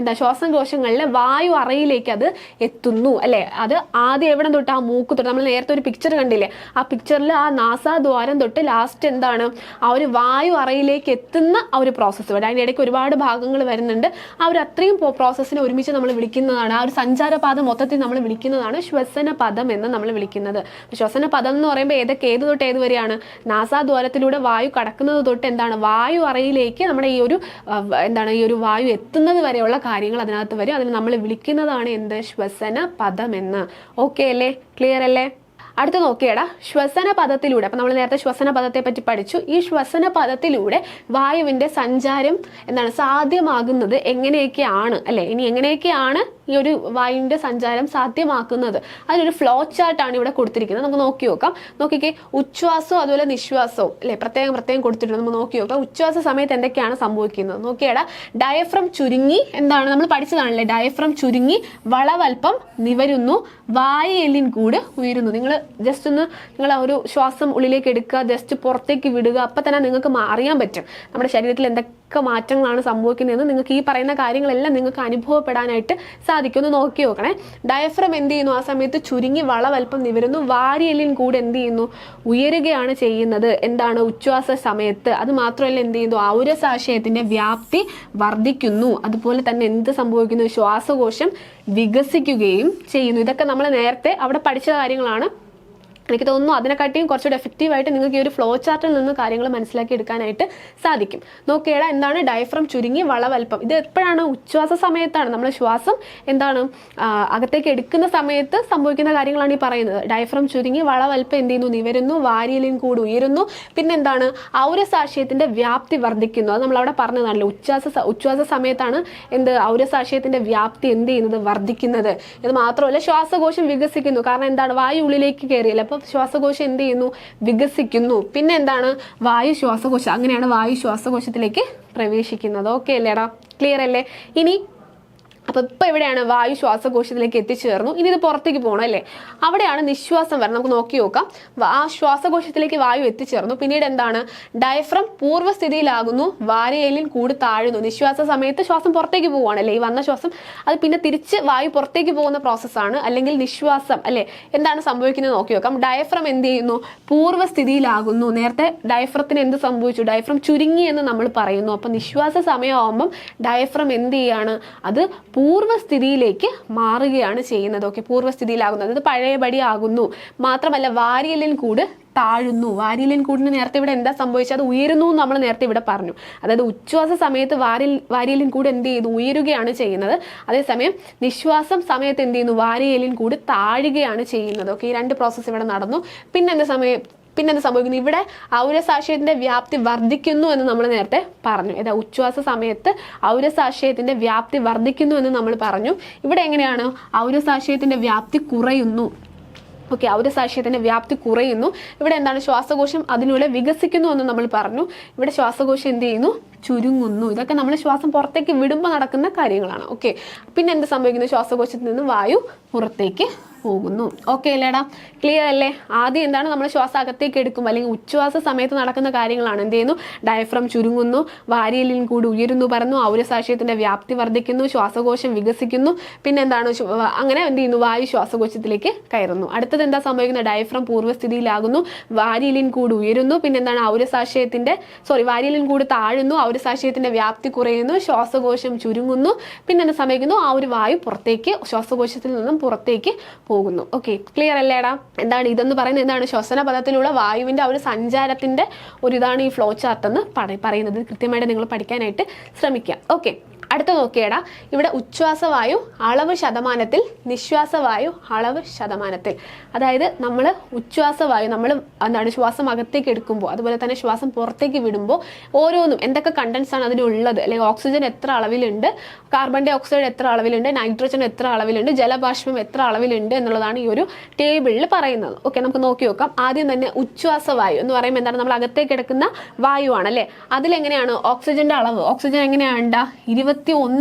ശ്വാസകോശങ്ങളിലെ വായു അറയിലേക്ക് അത് എത്തുന്നു അല്ലെ? അത് ആദ്യം എവിടെ തൊട്ട്? ആ മൂക്ക് തൊട്ട്. നമ്മൾ നേരത്തെ ഒരു പിക്ചർ കണ്ടില്ലേ? ആ പിക്ചറിൽ ആ നാസാദ്വാരം തൊട്ട് ലാസ്റ്റ് എന്താണ്? ആ ഒരു വായു അറയിലേക്ക് എത്തുന്ന ആ ഒരു പ്രോസസ്സ്. അതിൻ്റെ ഇടയ്ക്ക് ഒരുപാട് ഭാഗങ്ങൾ വരുന്നുണ്ട്. ആ ഒരു അത്രയും പ്രോസസ്സിനെ ഒരുമിച്ച് നമ്മൾ വിളിക്കുന്നതാണ്, ആ ഒരു സഞ്ചാരപാത മൊത്തത്തിൽ നമ്മൾ വിളിക്കുന്നതാണ് ശ്വസന പദം എന്ന് നമ്മൾ വിളിക്കുന്നത്. ശ്വസന പദം എന്ന് പറയുമ്പോൾ ഏത് തൊട്ട് ഏത് വരെയാണ്? നാസാദ്വാരത്തിലൂടെ വായു കടക്കുന്നത് തൊട്ട് എന്താണ്? വായു അറയിലേക്ക് നമ്മുടെ ഈ ഒരു വായു എത്തുന്നത് വരെയുള്ള കാര്യങ്ങൾ അതിനകത്ത് വരും. അതിന് നമ്മൾ വിളിക്കുന്നതാണ് എന്ത്? ശ്വസന പദം എന്ന്. ഓക്കെ അല്ലേ? ക്ലിയർ അല്ലേ? അടുത്ത് നോക്കിയടാ, ശ്വസന പദത്തിലൂടെ, അപ്പം നമ്മൾ നേരത്തെ ശ്വസന പദത്തെ പറ്റി പഠിച്ചു. ഈ ശ്വസന പദത്തിലൂടെ വായുവിൻ്റെ സഞ്ചാരം എന്താണ് സാധ്യമാകുന്നത് എങ്ങനെയൊക്കെയാണ് അല്ലെ? ഇനി എങ്ങനെയൊക്കെയാണ് ഈ ഒരു വായുവിൻ്റെ സഞ്ചാരം സാധ്യമാക്കുന്നത്? അതിനൊരു ഫ്ലോ ചാർട്ടാണ് ഇവിടെ കൊടുത്തിരിക്കുന്നത്. നമുക്ക് നോക്കി നോക്കാം. നോക്കിക്കേ, ഉച്ഛ്വാസവും അതുപോലെ നിശ്വാസവും അല്ലെ പ്രത്യേകം കൊടുത്തിട്ടുണ്ട്. നമുക്ക് നോക്കി നോക്കാം ഉച്ഛ്വാസ സമയത്ത് എന്തൊക്കെയാണ് സംഭവിക്കുന്നത്. നോക്കിയടാ, ഡയഫ്രം ചുരുങ്ങി, എന്താണ് നമ്മൾ പഠിച്ചതാണല്ലേ? ഡയഫ്രം ചുരുങ്ങി വളവൽപ്പം നിവരുന്നു, വായു എല്ലിൻ കൂട് ഉയരുന്നു. നിങ്ങൾ ആ ഒരു ശ്വാസം ഉള്ളിലേക്ക് എടുക്കുക, ജസ്റ്റ് പുറത്തേക്ക് വിടുക. അപ്പം തന്നെ നിങ്ങൾക്ക് അറിയാൻ പറ്റും നമ്മുടെ ശരീരത്തിൽ എന്തൊക്കെ മാറ്റങ്ങളാണ് സംഭവിക്കുന്നതെന്ന്. നിങ്ങൾക്ക് ഈ പറയുന്ന കാര്യങ്ങളെല്ലാം നിങ്ങൾക്ക് അനുഭവപ്പെടാനായിട്ട് സാധിക്കും. ഒന്ന് നോക്കി നോക്കണേ. ഡയഫ്രം എന്ത് ചെയ്യുന്നു? ആ സമയത്ത് ചുരുങ്ങി വളവൽപ്പം നിവരുന്നു, വാരിയെല്ലിൻ കൂടെ എന്ത് ചെയ്യുന്നു? ഉയരുകയാണ് ചെയ്യുന്നത്. എന്താണ്? ഉച്ഛ്വാസ സമയത്ത്. അത് മാത്രമല്ല എന്ത് ചെയ്യുന്നു? ഔരസാശയത്തിന്റെ വ്യാപ്തി വർദ്ധിക്കുന്നു. അതുപോലെ തന്നെ എന്ത് സംഭവിക്കുന്നു? ശ്വാസകോശം വികസിക്കുകയും ചെയ്യുന്നു. ഇതൊക്കെ നമ്മൾ നേരത്തെ അവിടെ പഠിച്ച കാര്യങ്ങളാണ്. എനിക്ക് തോന്നുന്നു അതിനെക്കാട്ടിയും കുറച്ചുകൂടെ എഫക്റ്റീവായിട്ട് നിങ്ങൾക്ക് ഈ ഒരു ഫ്ലോ ചാർട്ടിൽ നിന്ന് കാര്യങ്ങൾ മനസ്സിലാക്കി എടുക്കാനായിട്ട് സാധിക്കും. നോക്കിയടാ, എന്താണ്? ഡയഫ്രം ചുരുങ്ങി വളവൽപ്പം. ഇത് എപ്പോഴാണ്? ഉച്ഛ്വാസ സമയത്താണ്. നമ്മൾ ശ്വാസം എന്താണ് അകത്തേക്ക് എടുക്കുന്ന സമയത്ത് സംഭവിക്കുന്ന കാര്യങ്ങളാണ് ഈ പറയുന്നത്. ഡയഫ്രം ചുരുങ്ങി വളവൽപ്പം എന്ത് ചെയ്യുന്നു? നിവരുന്നു, വാരിയെല്ലിൻ കൂട് ഉയരുന്നു. പിന്നെന്താണ്? ഔരസാശയത്തിന്റെ വ്യാപ്തി വർദ്ധിക്കുന്നു. അത് നമ്മളവിടെ പറഞ്ഞതാണല്ലോ. ഉച്ഛ്വാസ സമയത്താണ് എന്ത്? ഔരസാശയത്തിന്റെ വ്യാപ്തി എന്ത് ചെയ്യുന്നത്? വർദ്ധിക്കുന്നത്. ഇത് മാത്രമല്ല, ശ്വാസകോശം വികസിക്കുന്നു. കാരണം എന്താണ്? വായു ഉള്ളിലേക്ക് കയറിയല്ലോ. അപ്പോൾ ശ്വാസകോശം എന്ത് ചെയ്യുന്നു? വികസിക്കുന്നു. പിന്നെ എന്താണ്? വായു ശ്വാസകോശം. അങ്ങനെയാണ് വായു ശ്വാസകോശത്തിലേക്ക് പ്രവേശിക്കുന്നത്. ഓക്കെ അല്ലേടാ? ക്ലിയർ അല്ലേ? ഇനി അപ്പോൾ ഇപ്പോൾ എവിടെയാണ് വായു ശ്വാസകോശത്തിലേക്ക് എത്തിച്ചേർന്നു, ഇനി ഇത് പുറത്തേക്ക് പോകണം അല്ലേ, അവിടെയാണ് നിശ്വാസം വരണം. നമുക്ക് നോക്കി നോക്കാം. ആ ശ്വാസകോശത്തിലേക്ക് വായു എത്തിച്ചേർന്നു, പിന്നീട് എന്താണ്, ഡയഫ്രം പൂർവ്വസ്ഥിതിയിലാകുന്നു, വാരിയെല്ലിൻ കൂട് താഴുന്നു. നിശ്വാസ സമയത്ത് ശ്വാസം പുറത്തേക്ക് പോവുകയാണല്ലേ, ഈ വന്ന ശ്വാസം അത് പിന്നെ തിരിച്ച് വായു പുറത്തേക്ക് പോകുന്ന പ്രോസസ്സാണ്, അല്ലെങ്കിൽ നിശ്വാസം അല്ലേ. എന്താണ് സംഭവിക്കുന്നത് നോക്കി നോക്കാം. ഡയഫ്രം എന്ത് ചെയ്യുന്നു, പൂർവ്വസ്ഥിതിയിലാകുന്നു. നേരത്തെ ഡയഫ്രത്തിന് എന്ത് സംഭവിച്ചു, ഡയഫ്രം ചുരുങ്ങി എന്ന് നമ്മൾ പറയുന്നു. അപ്പോൾ നിശ്വാസ സമയമാകുമ്പം ഡയഫ്രം എന്ത് ചെയ്യാണ്, അത് പൂർവ്വസ്ഥിതിയിലേക്ക് മാറുകയാണ് ചെയ്യുന്നത്. ഓക്കെ, പൂർവ്വസ്ഥിതിയിലാകുന്നത്, അത് പഴയപടി ആകുന്നു. മാത്രമല്ല വാരിയെല്ലിൻ കൂട് താഴുന്നു. വാരിയെല്ലിൻ കൂടിന് നേരത്തെ ഇവിടെ എന്താ സംഭവിച്ചത്, അത് ഉയരുന്നു എന്ന് നമ്മൾ നേരത്തെ ഇവിടെ പറഞ്ഞു. അതായത് ഉച്ഛ്വാസ സമയത്ത് വാരിയെല്ലിൻ കൂട് എന്ത് ചെയ്യുന്നു, ഉയരുകയാണ് ചെയ്യുന്നത്. അതേസമയം നിശ്വാസം സമയത്ത് എന്ത് ചെയ്യുന്നു, വാരിയെല്ലിൻ കൂട് താഴുകയാണ് ചെയ്യുന്നത്. ഓക്കെ, ഈ രണ്ട് പ്രോസസ്സ് ഇവിടെ നടന്നു. പിന്നെന്ത് സംഭവിക്കുന്നു, ഇവിടെ ഔരസാശയത്തിന്റെ വ്യാപ്തി വർദ്ധിക്കുന്നു എന്ന് നമ്മൾ നേരത്തെ പറഞ്ഞു. ഏതാ, ഉച്ഛ്വാസ സമയത്ത് ഔരസാശയത്തിന്റെ വ്യാപ്തി വർദ്ധിക്കുന്നു എന്ന് നമ്മൾ പറഞ്ഞു. ഇവിടെ എങ്ങനെയാണ്, ഔരസാശയത്തിന്റെ വ്യാപ്തി കുറയുന്നു. ഓക്കെ, ഔരസാശയത്തിന്റെ വ്യാപ്തി കുറയുന്നു. ഇവിടെ എന്താണ്, ശ്വാസകോശം അതിനുള്ളിൽ വികസിക്കുന്നു എന്ന് നമ്മൾ പറഞ്ഞു. ഇവിടെ ശ്വാസകോശം എന്ത് ചെയ്യുന്നു, ചുരുങ്ങുന്നു. ഇതൊക്കെ നമ്മൾ ശ്വാസം പുറത്തേക്ക് വിടുമ്പോൾ നടക്കുന്ന കാര്യങ്ങളാണ്. ഓക്കെ, പിന്നെ എന്ത് സംഭവിക്കുന്നു, ശ്വാസകോശത്തിൽ നിന്ന് വായു പുറത്തേക്ക് പോകുന്നു. ഓക്കെ അല്ലേടാ, ക്ലിയർ അല്ലേ? ആദ്യം എന്താണ്, നമ്മൾ ശ്വാസം അകത്തേക്ക് എടുക്കും, അല്ലെങ്കിൽ ഉച്ഛ്വാസ സമയത്ത് നടക്കുന്ന കാര്യങ്ങളാണ്. എന്ത് ചെയ്യുന്നു, ഡയഫ്രം ചുരുങ്ങുന്നു, വാരിയെല്ലിൻ കൂടി ഉയരുന്നു പറഞ്ഞു, ഔരസാശയത്തിന്റെ വ്യാപ്തി വർദ്ധിക്കുന്നു, ശ്വാസകോശം വികസിക്കുന്നു. പിന്നെ എന്താണ്, അങ്ങനെ എന്ത് ചെയ്യുന്നു, വായു ശ്വാസകോശത്തിലേക്ക് കയറുന്നു. അടുത്തത് എന്താ സംഭവിക്കുന്നത്, ഡയഫ്രം പൂർവ്വസ്ഥിതിയിലാകുന്നു, വാരിയെല്ലിൻ കൂടി ഉയരുന്നു. പിന്നെ എന്താണ്, വാരിയെല്ലിൻ കൂടി താഴുന്നു, ഔരസാശയത്തിന്റെ വ്യാപ്തി കുറയുന്നു, ശ്വാസകോശം ചുരുങ്ങുന്നു. പിന്നെ എന്താ സംഭവിക്കുന്നു, ആ ഒരു വായു പുറത്തേക്ക്, ശ്വാസകോശത്തിൽ നിന്നും പുറത്തേക്ക് പോകുന്നു. ഓക്കെ, ക്ലിയർ അല്ലേടാ? എന്താണ് ഇതെന്ന് പറയുന്നത്, എന്താണ്, ശ്വസന പദത്തിലുള്ള വായുവിന്റെ ആ ഒരു സഞ്ചാരത്തിന്റെ ഒരു ഇതാണ് ഈ ഫ്ലോ ചാർട്ട് എന്ന് പറയുന്നത്. കൃത്യമായിട്ട് നിങ്ങൾ പഠിക്കാനായിട്ട് ശ്രമിക്കുക. ഓക്കെ, അടുത്ത നോക്കിയേടാ, ഇവിടെ ഉച്ഛ്വാസവായു അളവ് ശതമാനത്തിൽ, നിശ്വാസവായു അളവ് ശതമാനത്തിൽ. അതായത് നമ്മൾ ഉച്ഛ്വാസവായു നമ്മൾ എന്താണ് ശ്വാസം അകത്തേക്ക് എടുക്കുമ്പോൾ, അതുപോലെ തന്നെ ശ്വാസം പുറത്തേക്ക് വിടുമ്പോൾ ഓരോന്നും എന്തൊക്കെ കണ്ടൻസ് ആണ് അതിനുള്ളത്, അല്ലെങ്കിൽ ഓക്സിജൻ എത്ര അളവിലുണ്ട്, കാർബൺ ഡൈ ഓക്സൈഡ് എത്ര അളവിലുണ്ട്, നൈട്രജൻ എത്ര അളവിലുണ്ട്, ജലബാഷ്പം എത്ര അളവിലുണ്ട് എന്നുള്ളതാണ് ഈ ഒരു ടേബിളിൽ പറയുന്നത്. ഓക്കെ, നമുക്ക് നോക്കി നോക്കാം. ആദ്യം തന്നെ ഉച്ഛ്വാസവായു എന്ന് പറയുമ്പോൾ എന്താണ്, നമ്മൾ അകത്തേക്ക് എടുക്കുന്ന വായുവാണ് അല്ലേ. അതിലെങ്ങനെയാണ് ഓക്സിജന്റെ അളവ്, ഓക്സിജൻ എങ്ങനെയാണ് 21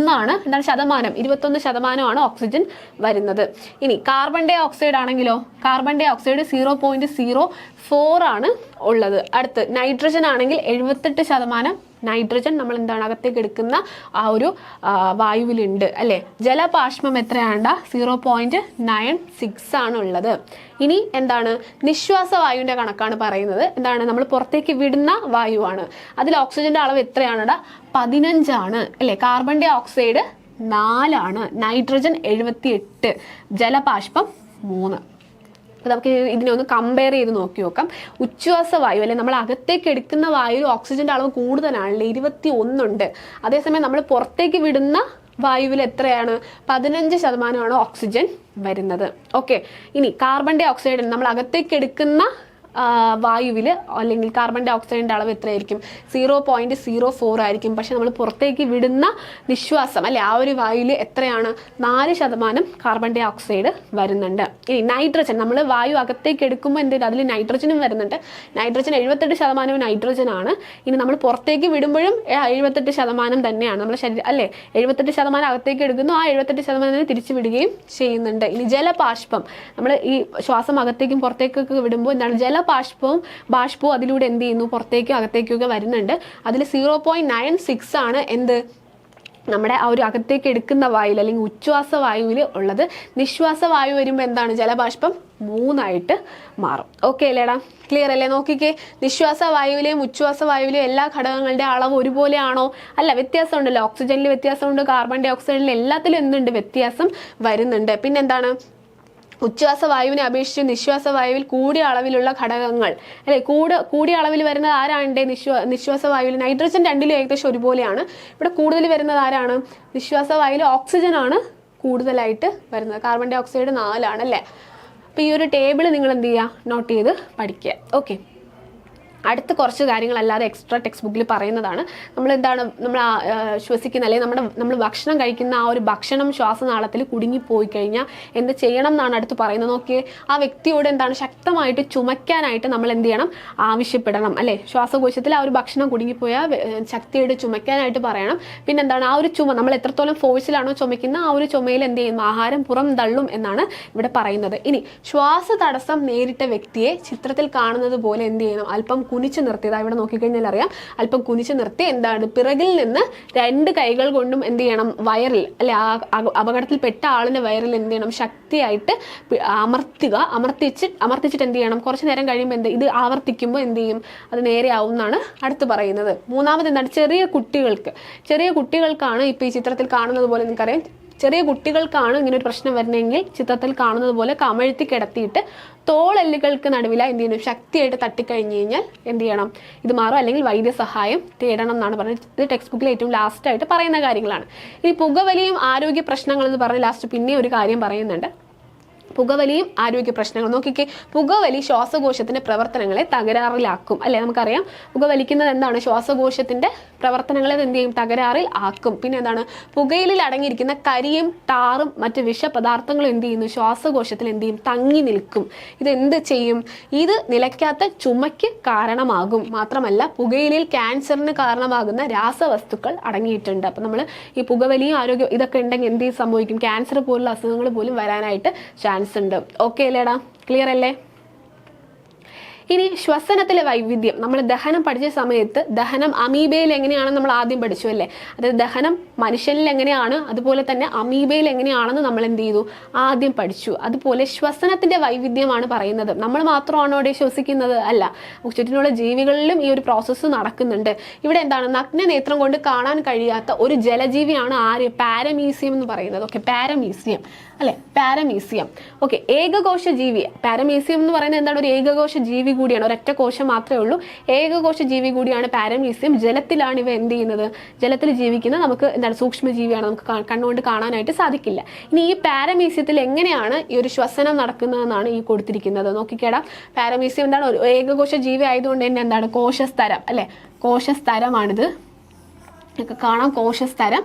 എന്താണ് ശതമാനം, 21% ഓക്സിജൻ വരുന്നത്. ഇനി കാർബൺ ഡൈ ഓക്സൈഡ് ആണെങ്കിലോ, കാർബൺ ഡൈ ഓക്സൈഡ് 0.04 ആണ് ഉള്ളത്. അടുത്ത് നൈട്രജൻ ആണെങ്കിൽ 78% നൈട്രജൻ നമ്മൾ എന്താണ് അകത്തേക്ക് എടുക്കുന്ന ആ ഒരു വായുവിലുണ്ട് അല്ലേ. ജലബാഷ്പം എത്രയാണ്, 0.96 ആണ് ഉള്ളത്. ഇനി എന്താണ്, നിശ്വാസ വായുവിന്റെ കണക്കാണ് പറയുന്നത്. എന്താണ്, നമ്മൾ പുറത്തേക്ക് വിടുന്ന വായുവാണ്. അതിൽ ഓക്സിജന്റെ അളവ് എത്രയാണ്, 15 ആണ് അല്ലേ. കാർബൺ ഡൈ ഓക്സൈഡ് 4 ആണ്, നൈട്രജൻ 78, ജലബാഷ്പം 3. നമുക്ക് ഇതിനെ ഒന്ന് കമ്പയർ ചെയ്ത് നോക്കി നോക്കാം. ഉച്ഛ്വാസ വായു അല്ലെ, നമ്മൾ അകത്തേക്ക് എടുക്കുന്ന വായു ഓക്സിജന്റെ അളവ് കൂടുതലാണല്ലേ, 21 ഉണ്ട്. അതേസമയം നമ്മൾ പുറത്തേക്ക് വിടുന്ന വായുവിൽ എത്രയാണ്, 15% ഓക്സിജൻ വരുന്നത്. ഓക്കെ, ഇനി കാർബൺ ഡൈ ഓക്സൈഡ് നമ്മൾ അകത്തേക്ക് എടുക്കുന്ന വായുവിൽ അല്ലെങ്കിൽ കാർബൺ ഡൈ ഓക്സൈഡിൻ്റെ അളവ് എത്രയായിരിക്കും, 0.04 ആയിരിക്കും. പക്ഷെ നമ്മൾ പുറത്തേക്ക് വിടുന്ന നിശ്വാസം അല്ലെ, ആ ഒരു വായുവിൽ എത്രയാണ്, 4% കാർബൺ ഡൈ ഓക്സൈഡ് വരുന്നുണ്ട്. ഇനി നൈട്രജൻ, നമ്മൾ വായു അകത്തേക്ക് എടുക്കുമ്പോൾ എന്തെങ്കിലും അതിൽ നൈട്രജനും വരുന്നുണ്ട്. നൈട്രജൻ 78% നൈട്രജൻ ആണ്. ഇനി നമ്മൾ പുറത്തേക്ക് വിടുമ്പോഴും 78% തന്നെയാണ് നമ്മുടെ ശരീരം അല്ലേ. 78% അകത്തേക്ക് എടുക്കുന്നു, ആ 78% തിരിച്ചു വിടുകയും ചെയ്യുന്നുണ്ട്. ഇനി ജലബാഷ്പം, നമ്മൾ ഈ ശ്വാസം അകത്തേക്കും പുറത്തേക്കൊക്കെ വിടുമ്പോൾ എന്താണ്, ബാഷ്പവും അതിലൂടെ എന്ത് ചെയ്യുന്നു, പുറത്തേക്കും അകത്തേക്കൊക്കെ വരുന്നുണ്ട്. അതിൽ 0.96 ആണ് എന്ത്, നമ്മുടെ ആ ഒരു അകത്തേക്ക് എടുക്കുന്ന വായുവിൽ അല്ലെങ്കിൽ ഉച്ഛ്വാസ വായുവിൽ ഉള്ളത്. നിശ്വാസ വായു വരുമ്പോൾ എന്താണ്, ജലബാഷ്പം 3 മാറും. ഓക്കെ അല്ലേടാ, ക്ലിയർ അല്ലേ? നോക്കിക്കേ, നിശ്വാസ വായുവിലെയും ഉച്ഛ്വാസ വായുവിലെയും എല്ലാ ഘടകങ്ങളുടെ അളവ് ഒരുപോലെയാണോ? അല്ല, വ്യത്യാസം ഉണ്ടല്ലോ. ഓക്സിജനിൽ വ്യത്യാസമുണ്ട്, കാർബൺ ഡൈ ഓക്സൈഡിൽ എല്ലാത്തിലും എന്തുണ്ട്, വ്യത്യാസം വരുന്നുണ്ട്. പിന്നെന്താണ്, ഉച്ഛ്വാസ വായുവിനെ അപേക്ഷിച്ച് നിശ്വാസ വായുവിൽ കൂടിയ അളവിലുള്ള ഘടകങ്ങൾ അല്ലെ, കൂടിയ അളവിൽ വരുന്നത് ആരാണ്ട്, നിശ്വാസ വായുവിൽ നൈട്രജൻ 2 ഏകദേശം ഒരുപോലെയാണ്. ഇവിടെ കൂടുതൽ വരുന്നത് ആരാണ്, നിശ്വാസ വായുവിൽ ഓക്സിജൻ ആണ് കൂടുതലായിട്ട് വരുന്നത്. കാർബൺ ഡൈ ഓക്സൈഡ് 4 ആണ് അല്ലേ. അപ്പോൾ ഈ ഒരു ടേബിൾ നിങ്ങൾ എന്ത് ചെയ്യുക, നോട്ട് ചെയ്ത് പഠിക്കുക. ഓക്കെ, അടുത്ത കുറച്ച് കാര്യങ്ങളല്ലാതെ എക്സ്ട്രാ ടെക്സ്റ്റ് ബുക്കിൽ പറയുന്നതാണ്. നമ്മൾ ശ്വസിക്കുന്ന അല്ലെങ്കിൽ നമ്മൾ ഭക്ഷണം കഴിക്കുന്ന ആ ഒരു ഭക്ഷണം ശ്വാസനാളത്തിൽ കുടുങ്ങിപ്പോയി കഴിഞ്ഞാൽ എന്ത് ചെയ്യണം എന്നാണ് അടുത്ത് പറയുന്നത്. നോക്കിയേ, ആ വ്യക്തിയോട് ശക്തമായിട്ട് ചുമയ്ക്കാനായിട്ട് നമ്മൾ എന്ത് ചെയ്യണം, ആവശ്യപ്പെടണം അല്ലേ. ശ്വാസകോശത്തിൽ ആ ഒരു ഭക്ഷണം കുടുങ്ങിപ്പോയാൽ ശക്തിയോട് ചുമയ്ക്കാനായിട്ട് പറയണം. പിന്നെ ആ ഒരു ചുമ നമ്മൾ എത്രത്തോളം ഫോഴ്സിലാണോ ചുമയ്ക്കുന്ന ആ ഒരു ചുമയിൽ എന്ത് ചെയ്യും, ആഹാരം പുറം തള്ളും എന്നാണ് ഇവിടെ പറയുന്നത്. ഇനി ശ്വാസ തടസ്സം നേരിട്ട വ്യക്തിയെ ചിത്രത്തിൽ കാണുന്നത് പോലെ എന്ത് ചെയ്യണം, അല്പം കുനിച്ച് നിർത്തിയത് ഇവിടെ നോക്കിക്കഴിഞ്ഞാൽ അറിയാം. അല്പം കുനിച്ച് നിർത്തി പിറകിൽ നിന്ന് 2 കൈകൾ കൊണ്ടും എന്ത് ചെയ്യണം, വയറിൽ അല്ലെ ആ അപകടത്തിൽപ്പെട്ട ആളിന്റെ വയറിൽ എന്ത് ചെയ്യണം, ശക്തിയായിട്ട് അമർത്തിച്ചിട്ട് എന്ത് ചെയ്യണം, കുറച്ച് നേരം കഴിയുമ്പോൾ ഇത് ആവർത്തിക്കുമ്പോൾ എന്ത് ചെയ്യും, അത് നേരെയാവും എന്നാണ് അടുത്ത് പറയുന്നത്. മൂന്നാമത് ചെറിയ കുട്ടികൾക്കാണ് ഇപ്പൊ ഈ ചിത്രത്തിൽ കാണുന്നത് പോലെ നിങ്ങൾക്കറിയാം, ചെറിയ കുട്ടികൾക്കാണ് ഇങ്ങനെ ഒരു പ്രശ്നം വരുന്നതെങ്കിൽ ചിത്രത്തിൽ കാണുന്നത് പോലെ കമഴ്ത്തി കിടത്തിയിട്ട് തോളെല്ലുകൾക്ക് നടുവില എന്ത് ചെയ്യുന്നു, ശക്തിയായിട്ട് തട്ടിക്കഴിഞ്ഞ് കഴിഞ്ഞാൽ എന്ത് ചെയ്യണം, ഇത് മാറും, അല്ലെങ്കിൽ വൈദ്യസഹായം തേടണം എന്നാണ് പറഞ്ഞത്. ഇത് ടെക്സ്റ്റ് ബുക്കിൽ ഏറ്റവും ലാസ്റ്റ് ആയിട്ട് പറയുന്ന കാര്യങ്ങളാണ്. ഇനി പുകവലിയും ആരോഗ്യ പ്രശ്നങ്ങൾ എന്ന് പറഞ്ഞ് ലാസ്റ്റ് പിന്നെ ഒരു കാര്യം പറയുന്നുണ്ട്. പുകവലിയും ആരോഗ്യ പ്രശ്നങ്ങൾ. നോക്കിക്കേ, പുകവലി ശ്വാസകോശത്തിന്റെ പ്രവർത്തനങ്ങളെ തകരാറിലാക്കും അല്ലെ. നമുക്കറിയാം പുകവലിക്കുന്നത് എന്താണ്, ശ്വാസകോശത്തിന്റെ പ്രവർത്തനങ്ങളെ എന്ത് ചെയ്യും, തകരാറിൽ ആക്കും. പിന്നെ പുകയിലിൽ അടങ്ങിയിരിക്കുന്ന കരിയും ടാറും മറ്റ് വിഷപദാർത്ഥങ്ങളും എന്ത് ചെയ്യുന്നു, ശ്വാസകോശത്തിൽ എന്ത് ചെയ്യും, തങ്ങി നിൽക്കും. ഇത് എന്ത് ചെയ്യും, ഇത് നിലയ്ക്കാത്ത ചുമയ്ക്ക് കാരണമാകും. മാത്രമല്ല പുകയിലയിൽ ക്യാൻസറിന് കാരണമാകുന്ന രാസവസ്തുക്കൾ അടങ്ങിയിട്ടുണ്ട്. അപ്പം നമ്മൾ ഈ പുകവലിയും ആരോഗ്യം ഇതൊക്കെ ഉണ്ടെങ്കിൽ എന്ത് സംഭവിക്കും, ക്യാൻസർ പോലുള്ള അസുഖങ്ങൾ പോലും വരാനായിട്ട് ചാൻസ് ഉണ്ട്. ഓക്കെ അല്ലേടാ, ക്ലിയർ അല്ലേ? ഇനി ശ്വസനത്തിലെ വൈവിധ്യം. നമ്മൾ ദഹനം പഠിച്ച സമയത്ത് ദഹനം അമീബയിൽ എങ്ങനെയാണെന്ന് നമ്മൾ ആദ്യം പഠിച്ചു അല്ലേ. അതായത് ദഹനം മനുഷ്യനിൽ എങ്ങനെയാണ്, അതുപോലെ തന്നെ അമീബയിൽ എങ്ങനെയാണെന്ന് നമ്മൾ എന്ത് ചെയ്തു, ആദ്യം പഠിച്ചു. അതുപോലെ ശ്വസനത്തിന്റെ വൈവിധ്യമാണ് പറയുന്നത്. നമ്മൾ മാത്രമാണോ ഇവിടെ ശ്വസിക്കുന്നത്? അല്ല, ചുറ്റിനുള്ള ജീവികളിലും ഈ ഒരു പ്രോസസ്സ് നടക്കുന്നുണ്ട്. ഇവിടെ നഗ്ന നേത്രം കൊണ്ട് കാണാൻ കഴിയാത്ത ഒരു ജലജീവിയാണ് ആര്, പാരമീസിയം എന്ന് പറയുന്നത്. ഓക്കെ, പാരമീസിയം അല്ലെ, പാരമീസിയം. ഓക്കെ, ഏകകോശ ജീവി. പാരമീസിയം എന്ന് പറയുന്നത് ഒരു ഏകകോശ ജീവി കൂടിയാണ്, ഒരൊറ്റ കോശം മാത്രമേ ഉള്ളൂ. ഏകകോശ ജീവി കൂടിയാണ് പാരമീസിയം. ജലത്തിലാണ് ഇവ എന്ത് ചെയ്യുന്നത്, ജലത്തിൽ ജീവിക്കുന്ന നമുക്ക് സൂക്ഷ്മജീവിയാണ്, നമുക്ക് കണ്ണുകൊണ്ട് കാണാനായിട്ട് സാധിക്കില്ല. ഇനി ഈ പാരമീസിയത്തിൽ എങ്ങനെയാണ് ഈ ഒരു ശ്വസനം നടക്കുന്നതെന്നാണ് ഈ കൊടുത്തിരിക്കുന്നത്. നോക്കിക്കേടാ, പാരമീസിയം ഒരു ഏകകോശ ജീവി ആയതുകൊണ്ട് തന്നെ കോശസ്തരം അല്ലെ, കോശസ്തരമാണിത് കാണാം. കോശസ്തരം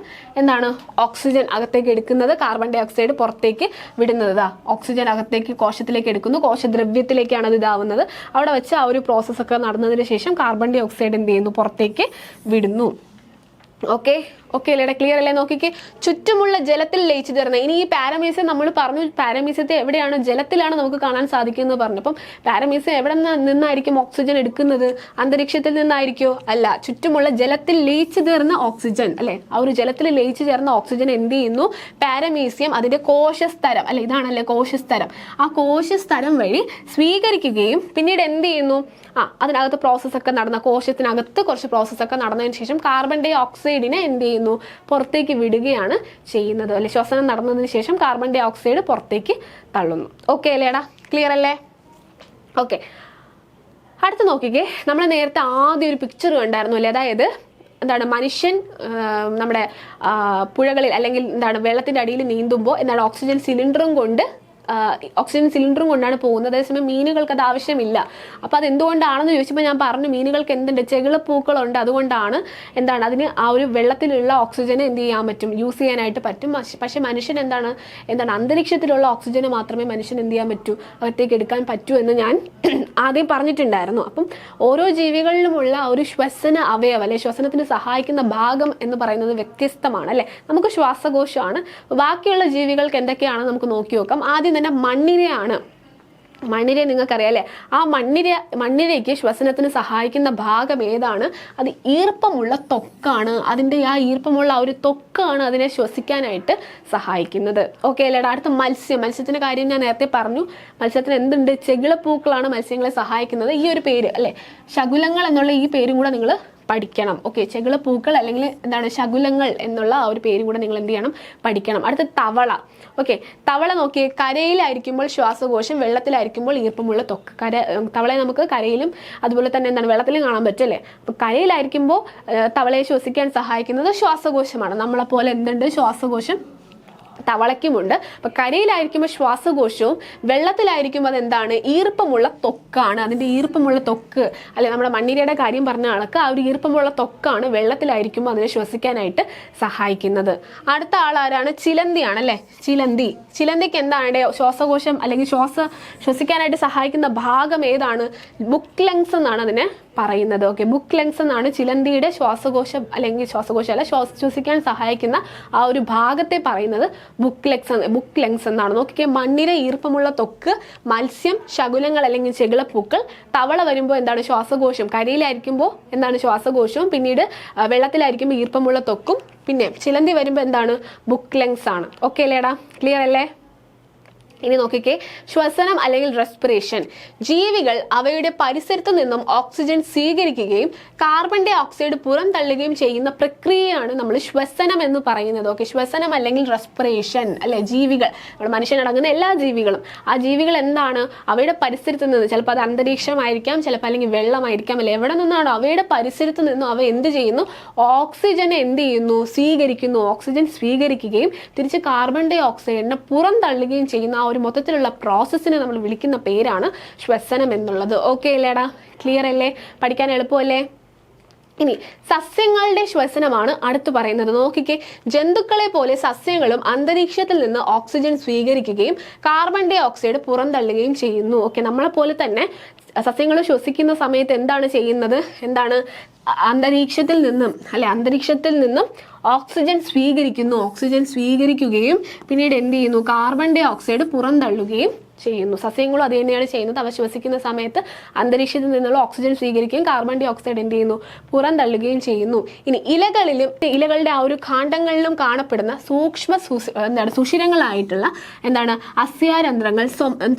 ഓക്സിജൻ അകത്തേക്ക് എടുക്കുന്നത്, കാർബൺ ഡൈ ഓക്സൈഡ് പുറത്തേക്ക് വിടുന്നത്. ഓക്സിജൻ അകത്തേക്ക് കോശത്തിലേക്ക് എടുക്കുന്നു, കോശദ്രവ്യത്തിലേക്കാണ് അത് ഇതാവുന്നത്. അവിടെ വെച്ച് ആ ഒരു പ്രോസസ്സൊക്കെ നടന്നതിന് ശേഷം കാർബൺ ഡൈ ഓക്സൈഡ് എന്ത് ചെയ്യുന്നു, പുറത്തേക്ക് വിടുന്നു. ഓക്കെ അല്ലേ, ക്ലിയർ അല്ലേ? നോക്കിക്കേ, ചുറ്റുമുള്ള ജലത്തിൽ ലയിച്ചു ചേർന്ന. ഇനി ഈ പാരമീസിയം നമ്മൾ പറഞ്ഞു, പാരമീസിയത്തെ എവിടെയാണ്, ജലത്തിലാണ് നമുക്ക് കാണാൻ സാധിക്കുന്നത് പറഞ്ഞു. അപ്പം പാരമീസിയം എവിടെ നിന്നായിരിക്കും ഓക്സിജൻ എടുക്കുന്നത്, അന്തരീക്ഷത്തിൽ നിന്നായിരിക്കോ? അല്ല, ചുറ്റുമുള്ള ജലത്തിൽ ലയിച്ചു ചേർന്ന ഓക്സിജൻ അല്ലെ, ആ ഒരു ജലത്തിൽ ലയിച്ചു ചേർന്ന ഓക്സിജൻ എന്ത് ചെയ്യുന്നു, പാരമീസിയം അതിന്റെ കോശസ്തരം അല്ലെ, ഇതാണല്ലേ കോശസ്തരം, ആ കോശസ്തരം വഴി സ്വീകരിക്കുകയും പിന്നീട് എന്ത് ചെയ്യുന്നു, അതിനകത്ത് പ്രോസസ്സൊക്കെ നടന്ന, കോശത്തിനകത്ത് കുറച്ച് പ്രോസസ്സൊക്കെ നടന്നതിന് ശേഷം കാർബൺ ഡൈ ഓക്സൈഡിനെ എന്ത് ചെയ്യുന്നു, പുറത്തേക്ക് വിടുകയാണ് ചെയ്യുന്നത് അല്ലെ. ശ്വസനം നടന്നതിന് ശേഷം കാർബൺ ഡൈ ഓക്സൈഡ് പുറത്തേക്ക് തള്ളുന്നു. ഓക്കെ അല്ലേടാ, ക്ലിയർ അല്ലേ? ഓക്കെ, അടുത്ത് നോക്കിക്കേ, നമ്മൾ നേരത്തെ ആദ്യം ഒരു പിക്ചർ കണ്ടായിരുന്നു അല്ലേ, അതായത് മനുഷ്യൻ നമ്മുടെ പുഴകളിൽ അല്ലെങ്കിൽ വെള്ളത്തിന്റെ അടിയിൽ നീന്തുമ്പോൾ ഓക്സിജൻ സിലിണ്ടറും കൊണ്ടാണ് പോകുന്നത്. അതേസമയം മീനുകൾക്ക് അത് ആവശ്യമില്ല. അപ്പോൾ അത് എന്തുകൊണ്ടാണെന്ന് ചോദിച്ചപ്പോൾ ഞാൻ പറഞ്ഞു, മീനുകൾക്ക് എന്തുണ്ട്, ചെകിളപ്പൂക്കളുണ്ട്. അതുകൊണ്ടാണ് അതിന് ആ ഒരു വെള്ളത്തിലുള്ള ഓക്സിജനെ എന്ത് ചെയ്യാൻ പറ്റും, യൂസ് ചെയ്യാനായിട്ട് പറ്റും. പക്ഷെ മനുഷ്യൻ അന്തരീക്ഷത്തിലുള്ള ഓക്സിജന് മാത്രമേ മനുഷ്യൻ എന്ത് ചെയ്യാൻ പറ്റൂ, അകത്തേക്ക് എടുക്കാൻ പറ്റൂ എന്ന് ഞാൻ ആദ്യം പറഞ്ഞിട്ടുണ്ടായിരുന്നു. അപ്പം ഓരോ ജീവികളിലുമുള്ള ഒരു ശ്വസന അവയവം അല്ലെ, ശ്വസനത്തിന് സഹായിക്കുന്ന ഭാഗം എന്ന് പറയുന്നത് വ്യത്യസ്തമാണ് അല്ലെ. നമുക്ക് ശ്വാസകോശമാണ്, ബാക്കിയുള്ള ജീവികൾക്ക് എന്തൊക്കെയാണ് നമുക്ക് നോക്കി നോക്കാം. ആദ്യം തന്നെ മണ്ണിര നിങ്ങൾക്കറിയാം അല്ലേ. ആ മണ്ണിരയ്ക്ക് ശ്വസനത്തിന് സഹായിക്കുന്ന ഭാഗം ഏതാണ്? അത് ഈർപ്പമുള്ള ത്വക്കാണ്. അതിൻ്റെ ആ ഈർപ്പമുള്ള ആ ഒരു ത്വക്കാണ് അതിനെ ശ്വസിക്കാനായിട്ട് സഹായിക്കുന്നത്. ഓക്കെ അല്ലേടാ. അടുത്ത മത്സ്യത്തിൻ്റെ കാര്യം ഞാൻ നേരത്തെ പറഞ്ഞു. മത്സ്യത്തിന് എന്തുണ്ട്, ചെകിളപ്പൂക്കളാണ് മത്സ്യങ്ങളെ സഹായിക്കുന്നത്. ഈ ഒരു പേര് അല്ലെ, ശകുലങ്ങൾ എന്നുള്ള ഈ പേരും കൂടെ നിങ്ങൾ പഠിക്കണം. ഓക്കെ, ചെകിളപ്പൂക്കൾ അല്ലെങ്കിൽ ശകുലങ്ങൾ എന്നുള്ള ആ ഒരു പേരും കൂടെ നിങ്ങൾ എന്ത് ചെയ്യണം, പഠിക്കണം. അടുത്ത തവള. ഓക്കെ, തവള നോക്കിയേ, കരയിലായിരിക്കുമ്പോൾ ശ്വാസകോശം, വെള്ളത്തിലായിരിക്കുമ്പോൾ ഈർപ്പമുള്ള ത്വക്ക്. തവളയെ നമുക്ക് കരയിലും അതുപോലെ തന്നെ വെള്ളത്തിലും കാണാൻ പറ്റും അല്ലേ. അപ്പോൾ കരയിലായിരിക്കുമ്പോൾ തവളയെ ശ്വസിക്കാൻ സഹായിക്കുന്നത് ശ്വാസകോശമാണ്. നമ്മളെപ്പോലെ എന്തുണ്ട്, ശ്വാസകോശം തവളയ്ക്കുമുണ്ട്. അപ്പൊ കരയിലായിരിക്കുമ്പോൾ ശ്വാസകോശവും വെള്ളത്തിലായിരിക്കുമ്പോൾ അതെന്താണ്, ഈർപ്പമുള്ള ത്വക്കാണ്. അതിന്റെ ഈർപ്പമുള്ള ത്വക്ക് അല്ലെ, നമ്മുടെ മണ്ണിരയുടെ കാര്യം പറഞ്ഞ ആൾക്ക് ആ ഒരു ഈർപ്പമുള്ള ത്വക്കാണ് വെള്ളത്തിലായിരിക്കുമ്പോൾ അതിനെ ശ്വസിക്കാനായിട്ട് സഹായിക്കുന്നത്. അടുത്ത ആളാരാണ്, ചിലന്തിയാണ് അല്ലെ. ചിലന്തിക്ക് എന്താണ് ശ്വാസകോശം അല്ലെങ്കിൽ ശ്വസിക്കാനായിട്ട് സഹായിക്കുന്ന ഭാഗം ഏതാണ്, ബുക്ക് ലങ്സ് എന്നാണ് അതിനെ പറയുന്നത്. ഓക്കെ, ബുക്ക് ലങ്സ് എന്നാണ് ചിലന്തിയുടെ ശ്വാസകോശം അല്ലെങ്കിൽ ശ്വസിക്കാൻ സഹായിക്കുന്ന ആ ഒരു ഭാഗത്തെ പറയുന്നത് ബുക്ക് ലങ്സ് എന്നാണ്. നോക്കിക്കേ, മണ്ണിര, ഈർപ്പമുള്ള ത്വക്ക്, മത്സ്യം, ശകുനങ്ങൾ അല്ലെങ്കിൽ ചെകിളപ്പൂക്കൾ, തവള വരുമ്പോൾ എന്താണ് ശ്വാസകോശം, കരയിലായിരിക്കുമ്പോൾ എന്താണ് ശ്വാസകോശവും, പിന്നീട് വെള്ളത്തിലായിരിക്കുമ്പോൾ ഈർപ്പമുള്ള ത്വക്കും, പിന്നെ ചിലന്തി വരുമ്പോൾ എന്താണ് ബുക്ക് ലങ്സ് ആണ്. ഓക്കെ അല്ലേടാ, ക്ലിയർ അല്ലേ? ഇനി നോക്കിക്കേ, ശ്വസനം അല്ലെങ്കിൽ റെസ്പിറേഷൻ. ജീവികൾ അവയുടെ പരിസരത്തു നിന്നും ഓക്സിജൻ സ്വീകരിക്കുകയും കാർബൺ ഡൈ ഓക്സൈഡ് പുറന്തള്ളുകയും ചെയ്യുന്ന പ്രക്രിയയാണ് നമ്മൾ ശ്വസനം എന്ന് പറയുന്നത്. ഓക്കെ, ശ്വസനം അല്ലെങ്കിൽ റെസ്പിറേഷൻ അല്ലെ. ജീവികൾ, നമ്മുടെ മനുഷ്യനടങ്ങുന്ന എല്ലാ ജീവികളും, ആ ജീവികൾ എന്താണ് അവയുടെ പരിസരത്ത് നിന്ന്, ചിലപ്പോൾ അത് അന്തരീക്ഷമായിരിക്കാം, ചിലപ്പോൾ അല്ലെങ്കിൽ വെള്ളമായിരിക്കാം അല്ലെ, എവിടെ നിന്നാണോ അവയുടെ പരിസരത്ത് നിന്നും അവ എന്ത് ചെയ്യുന്നു, ഓക്സിജനെ എന്ത് ചെയ്യുന്നു, സ്വീകരിക്കുന്നു. ഓക്സിജൻ സ്വീകരിക്കുകയും തിരിച്ച് കാർബൺ ഡൈ ഓക്സൈഡിനെ പുറന്തള്ളുകയും ചെയ്യുന്ന ആ ഒരു മൊത്തത്തിലുള്ള പ്രോസസ്സിനെ നമ്മൾ വിളിക്കുന്ന പേരാണ് ശ്വസനം എന്നുള്ളത്. ഓക്കെ അല്ലേടാ, ക്ലിയർ അല്ലേ, പഠിക്കാൻ എളുപ്പമല്ലേ? ഇനി സസ്യങ്ങളുടെ ശ്വസനമാണ് അടുത്ത് പറയുന്നത്. നോക്കിക്കേ, ജന്തുക്കളെ പോലെ സസ്യങ്ങളും അന്തരീക്ഷത്തിൽ നിന്ന് ഓക്സിജൻ സ്വീകരിക്കുകയും കാർബൺ ഡൈ ഓക്സൈഡ് പുറന്തള്ളുകയും ചെയ്യുന്നു. ഓക്കെ, നമ്മളെ പോലെ തന്നെ സസ്യങ്ങൾ ശ്വസിക്കുന്ന സമയത്ത് എന്താണ് ചെയ്യുന്നത്, എന്താണ് അന്തരീക്ഷത്തിൽ നിന്നും ഓക്സിജൻ സ്വീകരിക്കുകയും പിന്നീട് എന്ത് ചെയ്യുന്നു, കാർബൺ ഡൈ ഓക്സൈഡ് പുറന്തള്ളുകയും ചെയ്യുന്നു. സസ്യങ്ങളും അത് തന്നെയാണ് ചെയ്യുന്നത്. അവ ശ്വസിക്കുന്ന സമയത്ത് അന്തരീക്ഷത്തിൽ നിന്നുള്ള ഓക്സിജൻ സ്വീകരിക്കുകയും കാർബൺ ഡൈ ഓക്സൈഡ് എന്ത് ചെയ്യുന്നു, പുറന്തള്ളുകയും ചെയ്യുന്നു. ഇനി ഇലകളുടെ ആ ഒരു കാണ്ഡങ്ങളിലും കാണപ്പെടുന്ന സൂക്ഷ്മ സുഷിരങ്ങളായിട്ടുള്ള അസ്യാരന്ധ്രങ്ങൾ,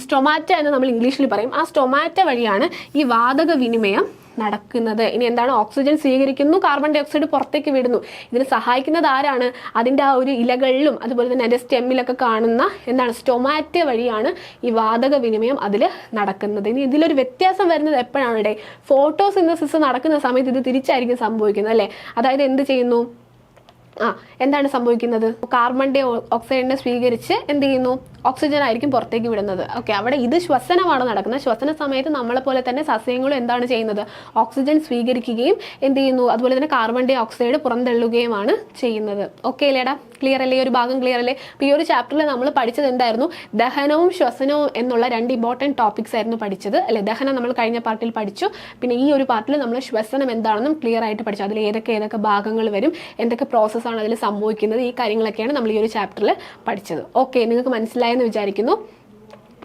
സ്റ്റൊമാറ്റ എന്ന് നമ്മൾ ഇംഗ്ലീഷിൽ പറയും. ആ സ്റ്റൊമാറ്റ വഴിയാണ് ഈ വാതക വിനിമയം നടക്കുന്നത്. ഇനി ഓക്സിജൻ സ്വീകരിക്കുന്നു, കാർബൺ ഡൈ ഓക്സൈഡ് പുറത്തേക്ക് വിടുന്നു. ഇതിന് സഹായിക്കുന്നത് ആരാണ്, അതിൻ്റെ ആ ഒരു ഇലകളിലും അതുപോലെ തന്നെ അതിൻ്റെ സ്റ്റെമ്മിലൊക്കെ കാണുന്ന സ്റ്റൊമാറ്റ വഴിയാണ് ഈ വാതക വിനിമയം അതിൽ നടക്കുന്നത്. ഇനി ഇതിലൊരു വ്യത്യാസം വരുന്നത് എപ്പോഴാണ്, ഫോട്ടോസിന്തസിസ് നടക്കുന്ന സമയത്ത് ഇത് തിരിച്ചായിരിക്കും സംഭവിക്കുന്നത് അല്ലേ. അതായത് എന്ത് ചെയ്യുന്നു, എന്താണ് സംഭവിക്കുന്നത്, കാർബൺ ഡൈ ഓക്സൈഡിനെ സ്വീകരിച്ച് എന്ത് ചെയ്യുന്നു, ഓക്സിജൻ ആയിരിക്കും പുറത്തേക്ക് വിടുന്നത്. ഓക്കെ, അവിടെ ഇത് ശ്വസനമാണ് നടക്കുന്നത്. ശ്വസന സമയത്ത് നമ്മളെ പോലെ തന്നെ സസ്യങ്ങളും എന്താണ് ചെയ്യുന്നത്, ഓക്സിജൻ സ്വീകരിക്കുകയും എന്ത് ചെയ്യുന്നു, അതുപോലെ തന്നെ കാർബൺ ഡൈ ഓക്സൈഡ് പുറന്തള്ളുകയുമാണ് ചെയ്യുന്നത്. ഓക്കെ അല്ലേടാ, ക്ലിയർ അല്ലേ, ഒരു ഭാഗം ക്ലിയർ അല്ലേ? അപ്പോൾ ഈ ഒരു ചാപ്റ്ററിൽ നമ്മൾ പഠിച്ചത് എന്തായിരുന്നു, ദഹനവും ശ്വസനവും എന്നുള്ള 2 ഇമ്പോർട്ടൻറ്റ് ടോപ്പിക്സ് ആയിരുന്നു പഠിച്ചത് അല്ലെ. ദഹനം നമ്മൾ കഴിഞ്ഞ പാർട്ടിൽ പഠിച്ചു, പിന്നെ ഈ ഒരു പാർട്ടിൽ നമ്മൾ ശ്വസനം എന്താണെന്നും ക്ലിയർ ആയിട്ട് പഠിച്ചു. അതിൽ ഏതൊക്കെ ഭാഗങ്ങൾ വരും, എന്തൊക്കെ പ്രോസസ്സാണ് അതിൽ സംഭവിക്കുന്നത്, ഈ കാര്യങ്ങളൊക്കെയാണ് നമ്മൾ ഈ ഒരു ചാപ്റ്ററിൽ പഠിച്ചത്. ഓക്കെ, നിങ്ങൾക്ക് മനസ്സിലായെന്ന് വിചാരിക്കുന്നു.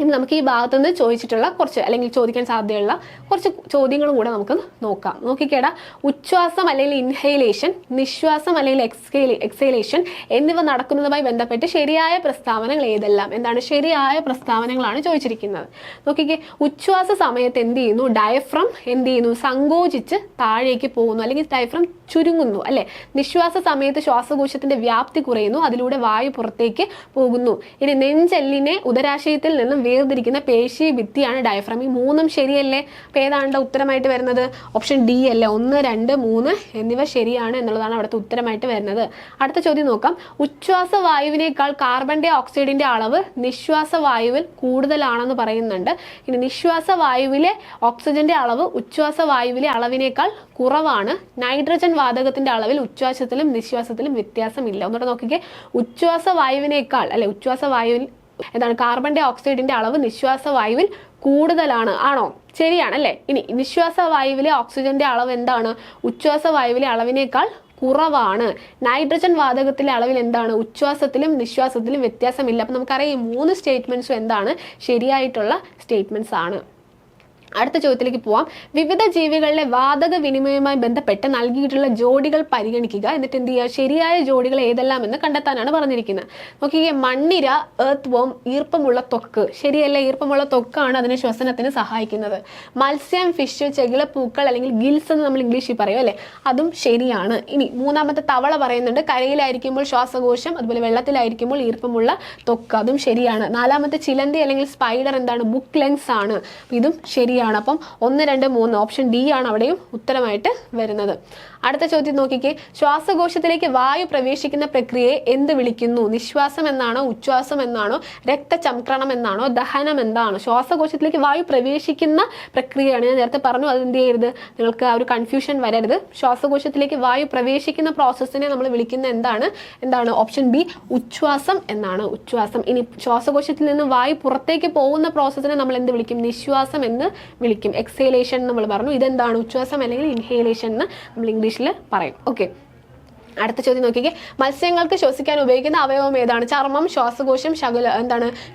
ഇനി നമുക്ക് ഈ ഭാഗത്തുനിന്ന് ചോദിച്ചിട്ടുള്ള കുറച്ച് അല്ലെങ്കിൽ ചോദിക്കാൻ സാധ്യതയുള്ള കുറച്ച് ചോദ്യങ്ങളും കൂടെ നമുക്ക് നോക്കാം. നോക്കിക്കേടാ, ഉച്ഛ്വാസം അല്ലെങ്കിൽ ഇൻഹൈലേഷൻ, നിശ്വാസം അല്ലെങ്കിൽ എക്സൈലേഷൻ എന്നിവ നടക്കുന്നതുമായി ബന്ധപ്പെട്ട് ശരിയായ പ്രസ്താവനകൾ ഏതെല്ലാം? ശരിയായ പ്രസ്താവനകളാണ് ചോദിച്ചിരിക്കുന്നത്. നോക്കിക്കേ, ഉച്ഛ്വാസ സമയത്ത് എന്ത് ചെയ്യുന്നു, ഡയഫ്രം എന്ത് ചെയ്യുന്നു, സങ്കോചിച്ച് താഴേക്ക് പോകുന്നു അല്ലെങ്കിൽ ഡയഫ്രം ചുരുങ്ങുന്നു അല്ലെ. നിശ്വാസ സമയത്ത് ശ്വാസകോശത്തിന്റെ വ്യാപ്തി കുറയുന്നു, അതിലൂടെ വായു പുറത്തേക്ക് പോകുന്നു. ഇനി നെഞ്ചെല്ലിനെ ഉദരാശയത്തിൽ നിന്നും വേർതിരിക്കുന്ന പേശി ഭിത്തിയാണ് ഡയഫ്രം. ഈ 3 ശരിയല്ലേ? അപ്പോൾ ഏതാണ് ഉത്തരമായിട്ട് വരുന്നത്? ഓപ്ഷൻ ഡി അല്ലേ, 1, 2, 3 എന്നിവ ശരിയാണ് എന്നുള്ളതാണ് അവിടുത്തെ ഉത്തരമായിട്ട് വരുന്നത്. അടുത്ത ചോദ്യം നോക്കാം. ഉച്ഛ്വാസ വായുവിനേക്കാൾ കാർബൺ ഡൈ ഓക്സൈഡിന്റെ അളവ് നിശ്വാസ വായുവിൽ കൂടുതലാണെന്ന് പറയുന്നുണ്ട്. ഇനി നിശ്വാസ വായുവിലെ ഓക്സിജന്റെ അളവ് ഉച്ഛ്വാസ വായുവിലെ അളവിനേക്കാൾ കുറവാണ്. നൈട്രജൻ വാതകത്തിന്റെ അളവിൽ ഉച്ഛ്വാസത്തിലും നിശ്വാസത്തിലും വ്യത്യാസമില്ല. ഒന്നുകൂടെ നോക്കിക്കേ, ഉച്ഛ്വാസ വായുവിനേക്കാൾ ഉച്ഛ്വാസ വായുവിൽ കാർബൺ ഡൈ ഓക്സൈഡിന്റെ അളവ് നിശ്വാസ വായുവിൽ കൂടുതലാണ്. ആണോ? ശരിയാണല്ലേ. ഇനി നിശ്വാസ വായുവിലെ ഓക്സിജന്റെ അളവ് എന്താണ്? ഉച്ഛ്വാസ വായുവിലെ അളവിനേക്കാൾ കുറവാണ്. നൈട്രജൻ വാതകത്തിലെ അളവിൽ ഉച്ഛ്വാസത്തിലും നിശ്വാസത്തിലും വ്യത്യാസമില്ല. അപ്പം നമുക്കറിയാം ഈ 3 സ്റ്റേറ്റ്മെന്റ്സും ശരിയായിട്ടുള്ള സ്റ്റേറ്റ്മെന്റ്സ് ആണ്. അടുത്ത ചോദ്യത്തിലേക്ക് പോവാം. വിവിധ ജീവികളിലെ വാതക വിനിമയവുമായി ബന്ധപ്പെട്ട് നൽകിയിട്ടുള്ള ജോഡികൾ പരിഗണിക്കുക, എന്നിട്ട് എന്ത് ചെയ്യുക, ശരിയായ ജോഡികൾ ഏതെല്ലാം എന്ന് കണ്ടെത്താനാണ് പറഞ്ഞിരിക്കുന്നത്. നോക്കിയേ, മണ്ണിര, എർത്ത് വോം, ഈർപ്പമുള്ള ത്വക്ക്. ശരിയല്ലേ, ഈർപ്പമുള്ള ത്വക്കാണ് അതിന് ശ്വസനത്തിന് സഹായിക്കുന്നത്. മത്സ്യം, ഫിഷ്, ചെകിളപ്പൂക്കൾ അല്ലെങ്കിൽ ഗിൽസ് എന്ന് നമ്മൾ ഇംഗ്ലീഷിൽ പറയും അല്ലേ, അതും ശരിയാണ്. ഇനി 3ാമത്തെ തവള പറയുന്നുണ്ട്, കരയിലായിരിക്കുമ്പോൾ ശ്വാസകോശം, അതുപോലെ വെള്ളത്തിലായിരിക്കുമ്പോൾ ഈർപ്പമുള്ള ത്വക്ക്, അതും ശരിയാണ്. 4ാമത്തെ ചിലന്തി അല്ലെങ്കിൽ സ്പൈഡർ ബുക്ക് ലെങ്സ് ആണ്, ഇതും ശരിയാണ്. അപ്പം 1, 2, 3 ഓപ്ഷൻ ഡി ആണ് അവിടെയും ഉത്തരമായിട്ട് വരുന്നത്. അടുത്ത ചോദ്യം നോക്കിക്കേ, ശ്വാസകോശത്തിലേക്ക് വായു പ്രവേശിക്കുന്ന പ്രക്രിയയെ എന്ത് വിളിക്കുന്നു? നിശ്വാസം എന്നാണോ, ഉച്ഛ്വാസം എന്നാണോ, രക്തചംക്രണം എന്നാണോ, ദഹനം എന്താണോ? ശ്വാസകോശത്തിലേക്ക് വായു പ്രവേശിക്കുന്ന പ്രക്രിയയാണ്. ഞാൻ നേരത്തെ പറഞ്ഞു, അത് എന്ത് ചെയ്യരുത്, നിങ്ങൾക്ക് ആ ഒരു കൺഫ്യൂഷൻ വരരുത്. ശ്വാസകോശത്തിലേക്ക് വായു പ്രവേശിക്കുന്ന പ്രോസസ്സിനെ നമ്മൾ വിളിക്കുന്ന എന്താണ് ഓപ്ഷൻ ബി ഉച്ഛ്വാസം എന്നാണ്. ഉച്ഛ്വാസം. ഇനി ശ്വാസകോശത്തിൽ നിന്ന് വായു പുറത്തേക്ക് പോകുന്ന പ്രോസസ്സിനെ നമ്മൾ എന്ത് വിളിക്കും? നിശ്വാസം എന്ന് വിളിക്കും. എക്സേലേഷൻ നമ്മൾ പറഞ്ഞു. ഇതെന്താണ്? ഉച്ഛ്വാസം അല്ലെങ്കിൽ ഇൻഹേലേഷൻ എന്ന് നമ്മൾ ഇംഗ്ലീഷിൽ പറയും. ഓക്കെ, അടുത്ത ചോദ്യം നോക്കിക്കേ, മത്സ്യങ്ങൾക്ക് ശ്വസിക്കാൻ ഉപയോഗിക്കുന്ന അവയവം ഏതാണ്? ചർമ്മം, ശ്വാസകോശം,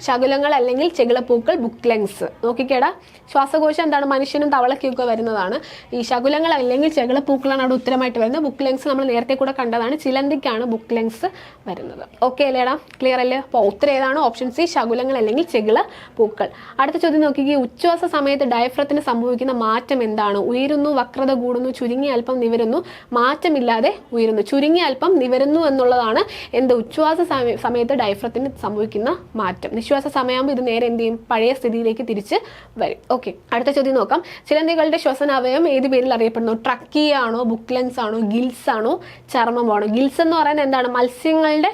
ശകുലങ്ങൾ അല്ലെങ്കിൽ ചെകിളപ്പൂക്കൾ, ബുക്ക് ലെങ്സ്. നോക്കിക്കേടാ, ശ്വാസകോശം എന്താണ്? മനുഷ്യനും തവളയ്ക്കൊക്കെ വരുന്നതാണ്. ഈ ശകുലങ്ങൾ അല്ലെങ്കിൽ ചെകിളപ്പൂക്കളാണ് അവിടെ ഉത്തരമായിട്ട് വരുന്നത്. ബുക്ക് ലെങ്സ് നമ്മൾ നേരത്തെ കൂടെ കണ്ടതാണ്. ചിലന്തിക്കാണ് ബുക്ക് ലെങ്സ് വരുന്നത്. ഓക്കെ അല്ലേടാ, ക്ലിയർ അല്ലേ? അപ്പോൾ ഉത്തരം ഏതാണ്? ഓപ്ഷൻ സി, ശകുലങ്ങൾ അല്ലെങ്കിൽ ചെകിളപ്പൂക്കൾ. അടുത്ത ചോദ്യം നോക്കിക്കേ, ഉച്ഛ്വാസ സമയത്ത് ഡയഫ്രത്തിന് സംഭവിക്കുന്ന മാറ്റം എന്താണ്? ഉയരുന്നു, വക്രത കൂടുന്നു, ചുരുങ്ങി അല്പം നിവരുന്നു, മാറ്റമില്ലാതെ ഉയരുന്നു. ചുരുങ്ങി അല്പം നിവരുന്നു എന്നുള്ളതാണ് എന്ത്? ഉച്ഛ്വാസ സമയത്ത് ഡയഫ്രത്തിന് സംഭവിക്കുന്ന മാറ്റം. നിശ്വാസ സമയമാകുമ്പോൾ ഇത് നേരെ എന്ത് ചെയ്യും? പഴയ സ്ഥിതിയിലേക്ക് തിരിച്ച് വരും. ഓക്കെ, അടുത്ത ചോദ്യം നോക്കാം. ചിലന്തികളുടെ ശ്വസനാവയം ഏത് പേരിൽ അറിയപ്പെടുന്നു? ട്രക്കിയ ആണോ, ബുക്ക് ലെങ്സ് ആണോ, ഗിൽസ് ആണോ, ചർമ്മമാണോ? ഗിൽസ് എന്ന് പറയുന്നത് എന്താണ്? മത്സ്യങ്ങളുടെ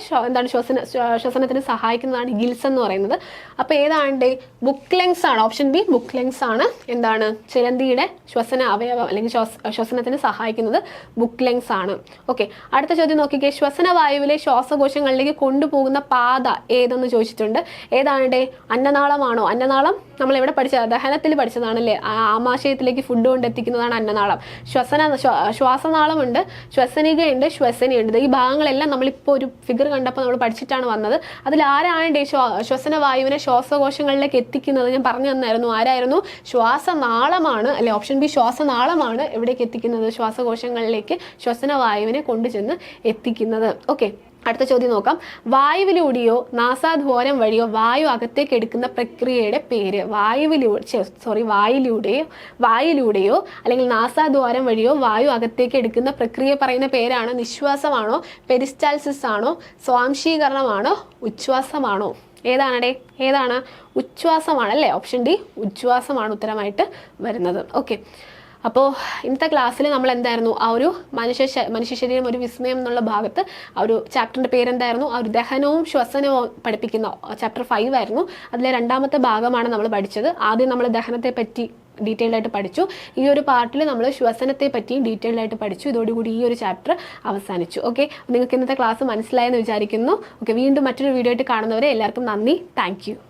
ശ്വസനത്തിന് സഹായിക്കുന്നതാണ് ഗിൽസ് എന്ന് പറയുന്നത്. അപ്പോൾ ഏതാണ്ട് ബുക്ക് ലെങ്സ് ആണ്. ഓപ്ഷൻ ബി ബുക്ക് ലെങ്സ് ആണ് എന്താണ്? ചിലന്തിയുടെ ശ്വസന അവയവം അല്ലെങ്കിൽ ശ്വസനത്തിന് സഹായിക്കുന്നത് ബുക്ക് ലെങ്സ് ആണ്. ഓക്കെ, അടുത്ത ചോദ്യം നോക്കിക്കേ, ശ്വസനവായുവിലെ ശ്വാസകോശങ്ങളിലേക്ക് കൊണ്ടുപോകുന്ന പാത ഏതെന്ന് ചോദിച്ചിട്ടുണ്ട്. ഏതാണ്ട് അന്നനാളമാണോ? അന്നനാളം നമ്മൾ എവിടെ പഠിച്ചത്? ദഹനത്തിൽ പഠിച്ചതാണല്ലേ. ആമാശയത്തിലേക്ക് ഫുഡ് കൊണ്ടെത്തിക്കുന്നതാണ് അന്നനാളം. ശ്വാസനാളമുണ്ട്, ശ്വസനികയുണ്ട്, ശ്വസനിയുണ്ട്. ഈ ഭാഗങ്ങളെല്ലാം നമ്മളിപ്പോൾ ഒരു ഫിഗർ കണ്ടപ്പോൾ നമ്മൾ പഠിച്ചിട്ടാണ് വന്നത്. അതിൽ ആരാണ്ട് ശ്വസനവായുവിനെ ശ്വാസകോശങ്ങളിലേക്ക് എത്തിക്കുന്നത് ഞാൻ പറഞ്ഞു തന്നായിരുന്നു. ആരായിരുന്നു? ശ്വാസനാളമാണ് അല്ലെ. ഓപ്ഷൻ ബി ശ്വാസനാളമാണ് എവിടേക്ക് എത്തിക്കുന്നത്? ശ്വാസകോശങ്ങളിലേക്ക് ശ്വസനവായുവിനെ കൊണ്ടുചെന്ന് എത്തിക്കുന്നത്. ഓക്കെ, അടുത്ത ചോദ്യം നോക്കാം. വായുവിലൂടെയോ നാസാദ്വാരം വഴിയോ വായു അകത്തേക്ക് എടുക്കുന്ന പ്രക്രിയയുടെ പേര്? വായുവിലൂടെയോ അല്ലെങ്കിൽ നാസാദ്വാരം വഴിയോ വായു അകത്തേക്ക് എടുക്കുന്ന പ്രക്രിയ പറയുന്ന പേരാണ് നിശ്വാസമാണോ, പെരിസ്റ്റാൾസിസ് ആണോ, സ്വാംശീകരണമാണോ, ഉച്ഛ്വാസമാണോ? ഏതാണ്? ഉച്ഛ്വാസമാണ് അല്ലേ. ഓപ്ഷൻ ഡി ഉച്ഛ്വാസമാണ് ഉത്തരമായിട്ട് വരുന്നത്. ഓക്കെ, അപ്പോൾ ഇന്നത്തെ ക്ലാസ്സിൽ നമ്മൾ എന്തായിരുന്നു? ആ ഒരു മനുഷ്യ ശരീരം ഒരു വിസ്മയം എന്നുള്ള ഭാഗത്ത് ആ ഒരു ചാപ്റ്ററിൻ്റെ പേരെന്തായിരുന്നു? ആ ഒരു ദഹനവും ശ്വസനവും പഠിപ്പിക്കുന്ന ചാപ്റ്റർ 5 ആയിരുന്നു. അതിലെ രണ്ടാമത്തെ ഭാഗമാണ് നമ്മൾ പഠിച്ചത്. ആദ്യം നമ്മൾ ദഹനത്തെ പറ്റി ഡീറ്റെയിൽഡ് ആയിട്ട് പഠിച്ചു. ഈ ഒരു പാർട്ടിൽ നമ്മൾ ശ്വസനത്തെ പറ്റിയും ഡീറ്റെയിൽഡ് ആയിട്ട് പഠിച്ചു. ഇതോടുകൂടി ഈ ഒരു ചാപ്റ്റർ അവസാനിച്ചു. ഓക്കെ, നിങ്ങൾക്ക് ഇന്നത്തെ ക്ലാസ് മനസ്സിലായെന്ന് വിചാരിക്കുന്നു. ഓക്കെ, വീണ്ടും മറ്റൊരു വീഡിയോ ആയിട്ട് കാണുന്നവരെ എല്ലാവർക്കും നന്ദി. Thank you.